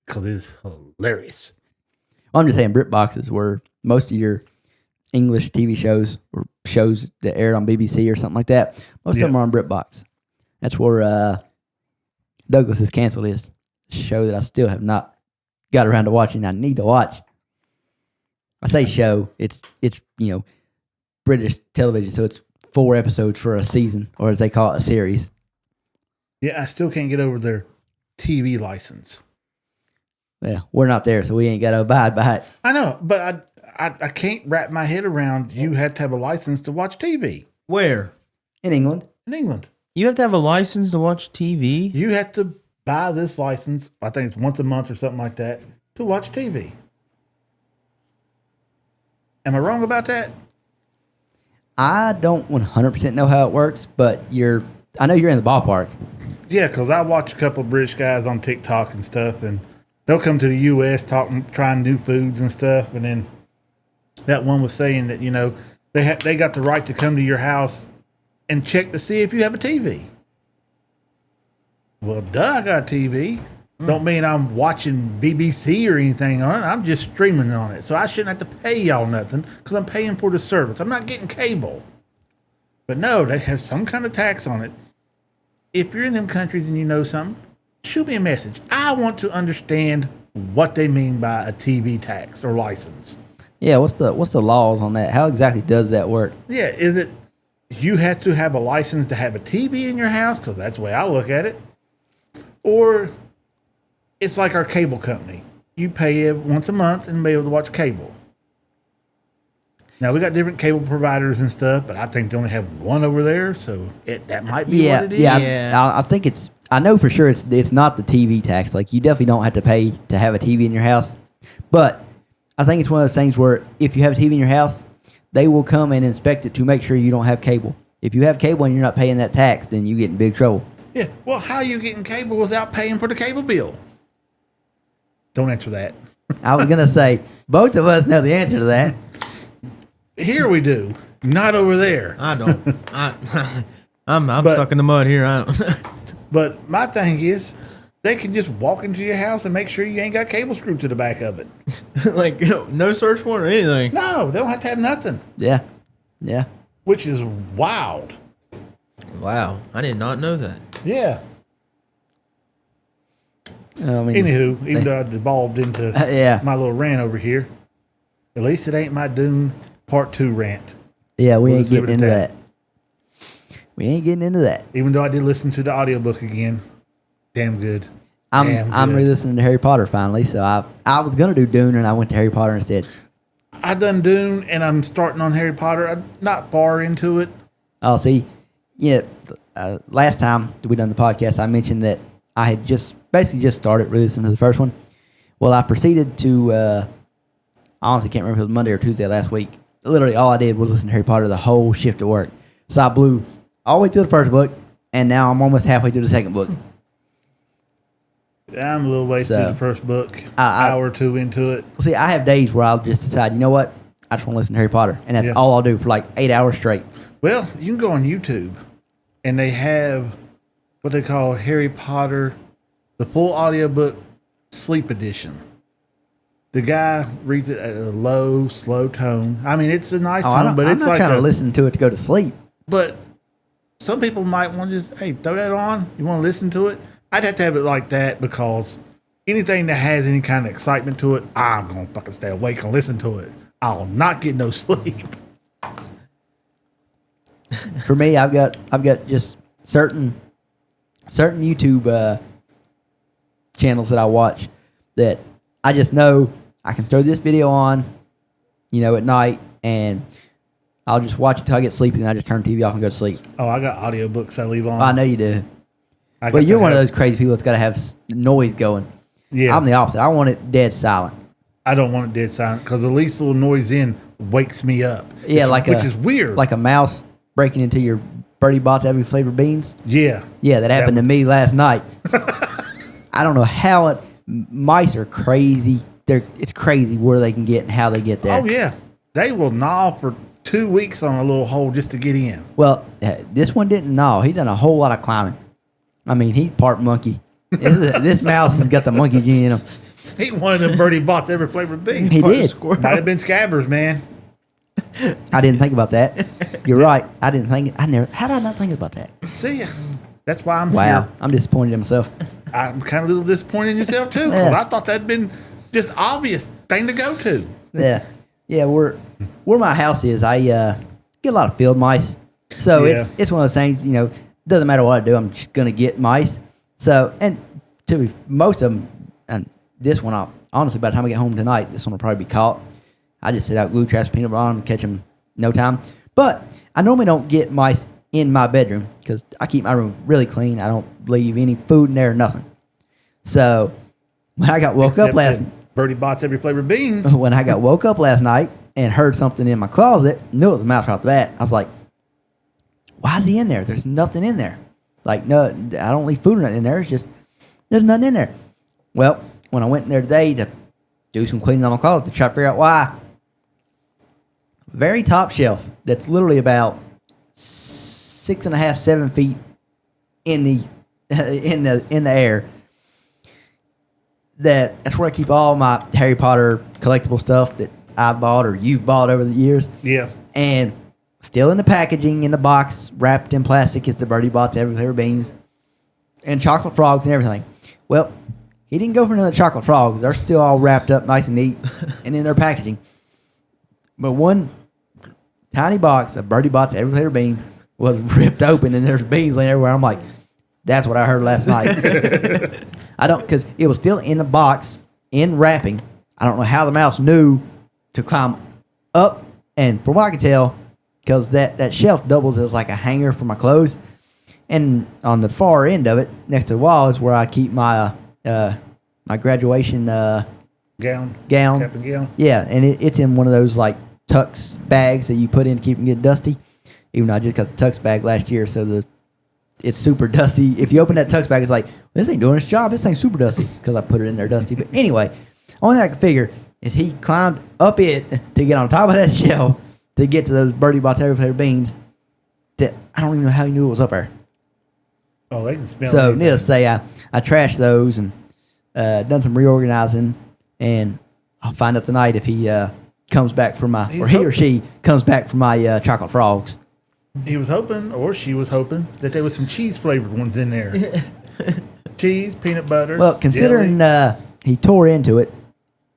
Because it's hilarious. Well, I'm just saying BritBox is where most of your English TV shows or shows that aired on BBC or something like that, most of them are on BritBox. That's where Douglas has canceled his show that I still have not got around to watching. I need to watch. I say show, it's British television, so it's 4 episodes for a season, or as they call it, a series. Yeah, I still can't get over their TV license. Yeah, we're not there, so we ain't got to abide by it. I know, but I can't wrap my head around you had to have a license to watch TV Where? In England. in England. You have to have a license to watch TV? You have to buy this license, I think it's once a month or something like that, to watch TV. Am I wrong about that? I don't 100% know how it works, but I know you're in the ballpark. Yeah, because I watch a couple of British guys on TikTok and stuff, and they'll come to the U.S. trying new foods and stuff, and then that one was saying that they got the right to come to your house and check to see if you have a TV. Well, duh, I got a TV. Don't mean I'm watching BBC or anything on it. I'm just streaming on it, so I shouldn't have to pay y'all nothing because I'm paying for the service. I'm not getting cable. But no, they have some kind of tax on it. If you're in them countries and you know something, shoot me a message. I want to understand what they mean by a TV tax or license. Yeah, what's the laws on that? How exactly does that work? Yeah, is it you have to have a license to have a TV in your house? Because that's the way I look at it. Or it's like our cable company. You pay it once a month and be able to watch cable. Now, we got different cable providers and stuff, but I think they only have one over there, so that might be what it is. I think I know for sure it's not the TV tax. Like, you definitely don't have to pay to have a TV in your house. But I think it's one of those things where if you have a TV in your house, they will come and inspect it to make sure you don't have cable. If you have cable and you're not paying that tax, then you get in big trouble. Yeah, well, how are you getting cable without paying for the cable bill? Don't answer that. I was going to say, both of us know the answer to that. Here we do. Not over there. I don't. I'm stuck in the mud here. I don't. But my thing is, they can just walk into your house and make sure you ain't got cable screwed to the back of it. Like, no search warrant or anything. No, they don't have to have nothing, Yeah. which is wild. Wow, I did not know that. Yeah. I mean, Anywho, even though I devolved into yeah. my little rant over here. At least it ain't my Dune Part 2 rant. Yeah, we We'll ain't just leave getting it into at that. We ain't getting into that. Even though I did listen to the audiobook again. Damn good. I'm re-listening to Harry Potter finally, so I was gonna do Dune and I went to Harry Potter instead. I done Dune and I'm starting on Harry Potter. I'm not far into it. Oh, see, yeah. Last time we done the podcast, I mentioned that I had basically just started re-listening to the first one. Well, I proceeded to. I honestly can't remember if it was Monday or Tuesday last week. Literally, all I did was listen to Harry Potter the whole shift at work. So I blew all the way through the first book, and now I'm almost halfway through the second book. I'm a little way through the first book, hour or two into it. Well, see, I have days where I'll just decide, you know what? I just want to listen to Harry Potter, and that's all I'll do for like 8 hours straight. Well, you can go on YouTube, and they have what they call Harry Potter, the full audiobook sleep edition. The guy reads it at a low, slow tone. I mean, it's a nice tone, but I'm it's not like trying to listen to it to go to sleep. But some people might want to just, hey, throw that on. You want to listen to it? I'd have to have it like that because anything that has any kind of excitement to it, I'm going to fucking stay awake and listen to it. I'll not get no sleep. For me, I've got just certain YouTube channels that I watch that I just know I can throw this video on, at night, and I'll just watch it till I get sleepy, and I just turn the TV off and go to sleep. Oh, I got audiobooks I leave on. I know you do. But you're one of those crazy people that's got to have noise going. Yeah. I'm the opposite. I want it dead silent. I don't want it dead silent because the least little noise in wakes me up. Yeah, which is weird. Like a mouse breaking into your Birdie Bott's every flavored beans. Yeah. Yeah, that happened to me last night. I don't know how mice are crazy. It's crazy where they can get and how they get there. Oh, yeah. They will gnaw for 2 weeks on a little hole just to get in. Well, this one didn't gnaw. He done a whole lot of climbing. I mean, he's part monkey. This mouse has got the monkey gene in him. He wanted them Birdie Bott's every flavored bean. He did. Might have been scabbers, man. I didn't think about that. You're right. I didn't think. How did I not think about that? See, that's why I'm Wow, here. I'm disappointed in myself. I'm kind of a little disappointed in yourself too, because I thought that'd been just obvious thing to go to. Yeah. Where my house is, I get a lot of field mice, so it's one of those things. Doesn't matter what I do, I'm just gonna get mice. So, and most of them, and this one, honestly, by the time I get home tonight, this one will probably be caught. I just sit out, glue traps, peanut butter on them, catch them no time. But I normally don't get mice in my bedroom because I keep my room really clean. I don't leave any food in there or nothing. So when I got woke up last Birdie Bott's every flavored beans. when I got woke up last night and heard something in my closet, knew it was a mouse right off the bat. I was like, why is he in there? There's nothing in there. Like, no, I don't leave food or nothing in there. It's just, there's nothing in there. Well, when I went in there today to do some cleaning on my closet to try to figure out why, very top shelf that's literally about 6.5, 7 feet in the air. That's where I keep all my Harry Potter collectible stuff that I bought or you've bought over the years. Yeah. And still in the packaging, in the box, wrapped in plastic, is the Birdie Bott's every flavor beans and chocolate frogs and everything. Well, he didn't go for none of the chocolate frogs. They're still all wrapped up nice and neat and in their packaging. But one tiny box of Birdie Bott's every flavor beans was ripped open and there's beans laying everywhere. I'm like, that's what I heard last night. Because it was still in the box, in wrapping. I don't know how the mouse knew to climb up. And from what I can tell, because that shelf doubles as like a hanger for my clothes. And on the far end of it, next to the wall, is where I keep my my graduation Gown. Cap and gown. Yeah, and it's in one of those like Tux bags that you put in to keep them get dusty. Even though I just got the Tux bag last year, so it's super dusty. If you open that Tux bag, it's like, this ain't doing its job. This ain't super dusty. It's because I put it in there dusty. But anyway, only thing I can figure is he climbed up it to get on top of that shelf to get to those Birdie Bott's every flavor beans that I don't even know how he knew it was up there. Oh, they can smell So anything. needless to say, I trashed those and done some reorganizing, and I'll find out tonight if he comes back for my, or he or she comes back for my chocolate frogs. He was hoping, or she was hoping, that there was some cheese flavored ones in there. Cheese, peanut butter. Well, considering he tore into it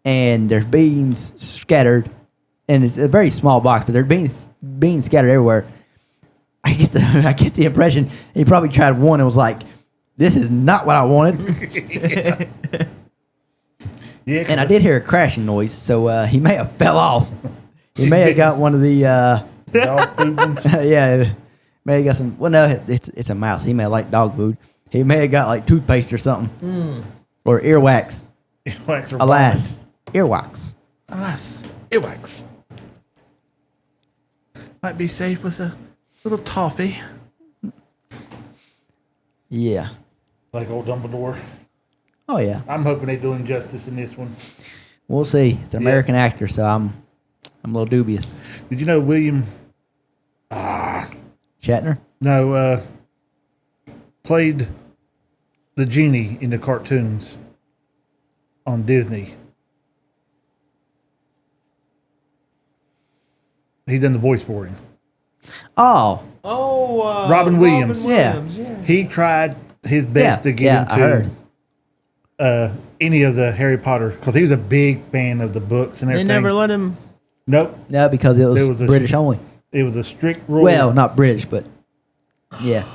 and there's beans scattered and it's a very small box, but they're being scattered everywhere. I get the impression he probably tried one and was like, "This is not what I wanted." Yeah, And I did hear a crashing noise, so he may have fell off. He may have got one of the dog food ones. yeah, may have got some. Well, no, it's a mouse. He may have liked dog food. He may have got like toothpaste or something, or earwax. Earwax or Alas, earwax. Alas, earwax. Might be safe with a little toffee. Yeah. Like old Dumbledore. Oh yeah. I'm hoping they do him justice in this one. We'll see. It's an American actor, so I'm a little dubious. Did you know William Shatner? Played the genie in the cartoons on Disney? He done the voice for him. Oh, Robin Williams. Yeah. He tried his best to get I heard. into any of the Harry Potter because he was a big fan of the books and They everything. never let him. Nope. No, because it There was was a- British only. It was a strict rule. Well, not British, but yeah,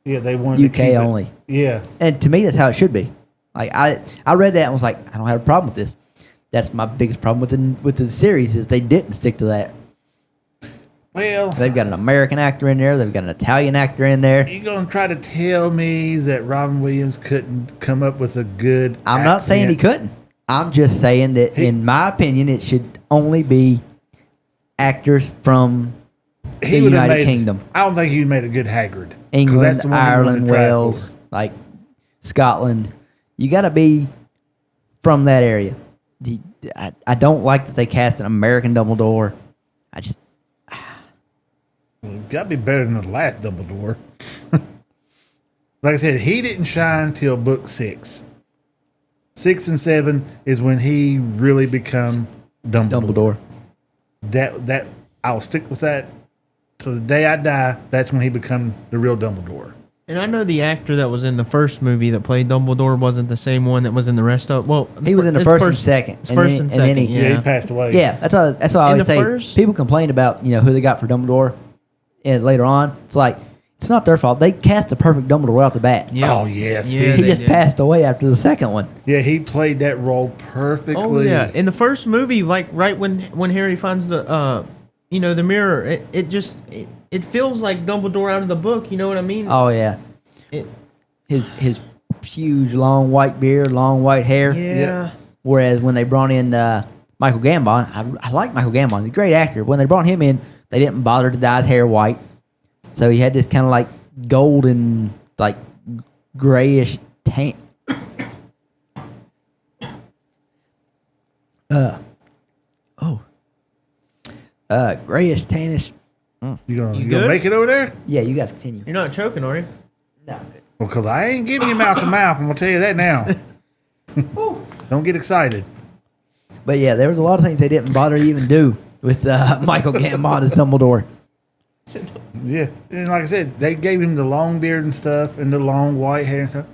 yeah, they wanted to UK keep it. only. Yeah. And to me, that's how it should be. Like I read that and was like, I don't have a problem with this. That's my biggest problem with the series is they didn't stick to that. Well, They've got an American actor in there. They've got an Italian actor in there. you gonna try to tell me that Robin Williams couldn't come up with a good? I'm not saying he couldn't. I'm just saying that, in my opinion, it should only be actors from the He would have United made. Kingdom, I don't think he made a good Hagrid. 'Cause England, that's the one he wanted Ireland, to try Wales, for. like Scotland. You got to be from that area. I don't like that they cast an American Dumbledore. I just Got to be better than the last Dumbledore. Like I said, he didn't shine till book 6. 6 and 7 is when he really become Dumbledore. That I'll stick with that to the day I die. That's when he become the real Dumbledore. And I know the actor that was in the first movie that played Dumbledore wasn't the same one that was in the rest of. Well, he was in the it's first and second. It's first and then second. he- Yeah, Yeah. he passed away. Yeah, that's all I In always the say. first- People complain about who they got for Dumbledore, and later on, it's like it's not their fault. They cast the perfect Dumbledore out the bat. Yeah. Oh yes. Yeah, He they just did. passed away after the second one. Yeah, he played that role perfectly. Oh yeah. In the first movie, like right when Harry finds the the mirror, it feels like Dumbledore out of the book. You know what I mean? Oh yeah, It- his huge long white beard, long white hair. yeah. Whereas when they brought in Michael Gambon, I like Michael Gambon. He's a great actor. When they brought him in, they didn't bother to dye his hair white, so he had this kind of like golden, like grayish tan. Grayish tannish. You gonna You good? make it over there? Yeah, you guys continue. You're not choking, are you? No, I'm good. Well, because I ain't giving you mouth to mouth. I'm gonna tell you that now. Don't get excited. But yeah, there was a lot of things they didn't bother to even do with Michael Gambon as Dumbledore. Yeah, and like I said, they gave him the long beard and stuff, and the long white hair and stuff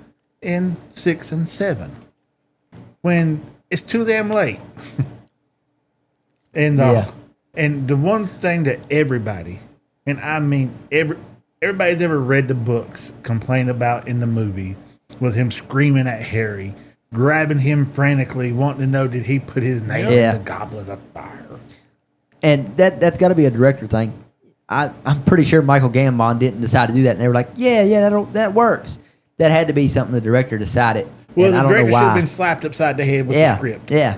in 6 and 7. When it's too damn late. And Yeah. and the one thing that everybody, and I mean everybody's ever read the books, complain about in the movie was him screaming at Harry, grabbing him frantically, wanting to know did he put his name Yeah. in the goblet of fire. And that's got to be a director thing. I'm pretty sure Michael Gambon didn't decide to do that, and they were like, "Yeah, that works." That had to be something the director decided. Well, and the I don't director know should have why. been slapped upside the head with Yeah, the script. yeah.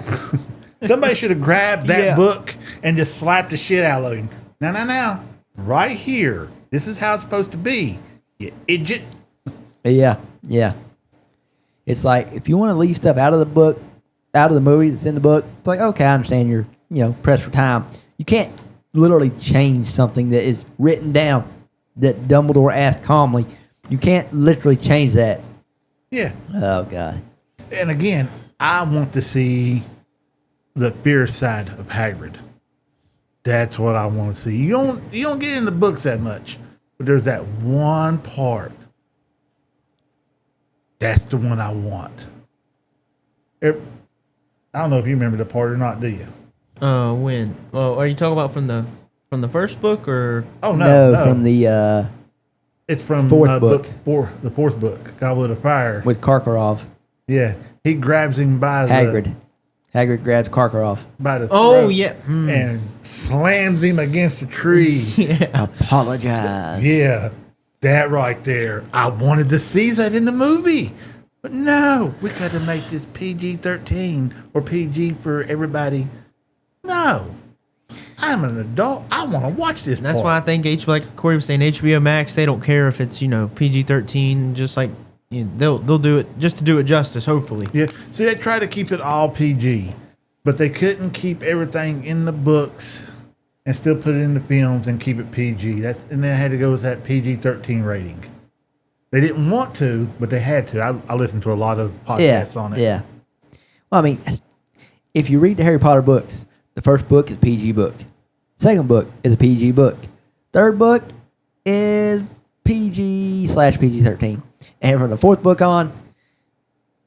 Somebody should have grabbed that Yeah. book and just slapped the shit out of him. Now. Right here. This is how it's supposed to be. You idiot. Yeah, yeah. It's like if you want to leave stuff out of the book, out of the movie that's in the book, it's like, okay, I understand you're pressed for time. You can't literally change something that is written down that Dumbledore asked calmly. You can't literally change that. Yeah. Oh God. And again, I want to see the fierce side of Hagrid. That's what I want to see. You don't get in the books that much, but there's that one part. That's the one I want. I don't know if you remember the part or not, do you? When? Oh, are you talking about from the first book or? Oh No, no, from the it's from fourth book. the fourth book, Goblet of Fire. with Karkaroff. Yeah, he grabs him by Hagrid. Hagrid grabs Karkaroff. the Oh throat yeah. and slams him against a tree. Yeah. Apologize. Yeah, that right there. I wanted to see that in the movie, but no, we got to make this PG-13 or PG for everybody. No, I'm an adult. I want to watch this. That's why I think like Corey was saying, HBO Max, they don't care if it's PG-13. Just like they'll do it just to do it justice. Hopefully. Yeah. See, they try to keep it all PG, but they couldn't keep everything in the books and still put it in the films and keep it PG. And they had to go with that PG-13 rating. They didn't want to, but they had to. I listened to a lot of podcasts on it. Yeah. Well, I mean, if you read the Harry Potter books, the first book is a PG book. Second book is a PG book. Third book is PG/PG-13. And from the fourth book on,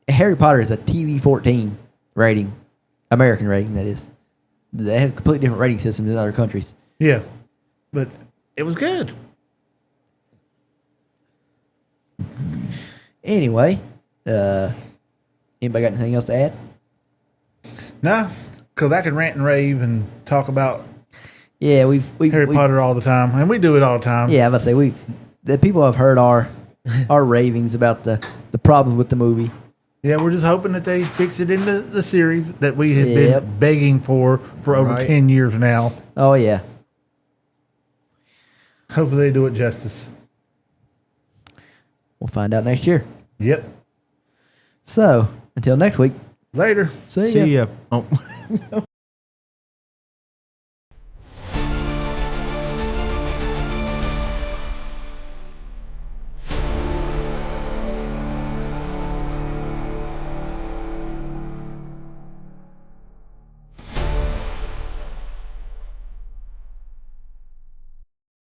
Harry Potter is a TV-14 rating. American rating, that is. They have completely different rating systems in other countries. Yeah, but it was good. Anyway, anybody got anything else to add? No, because I could rant and rave and talk about Yeah, we Harry Potter all the time, and we do it all the time. Yeah, I was about to say the people have heard our ravings about the problems with the movie. Yeah, we're just hoping that they fix it into the series that we have Yep. been begging for over Right. 10 years now. Oh yeah. Hopefully they do it justice. We'll find out next year. Yep. So, until next week, Later. see ya. See ya. Oh.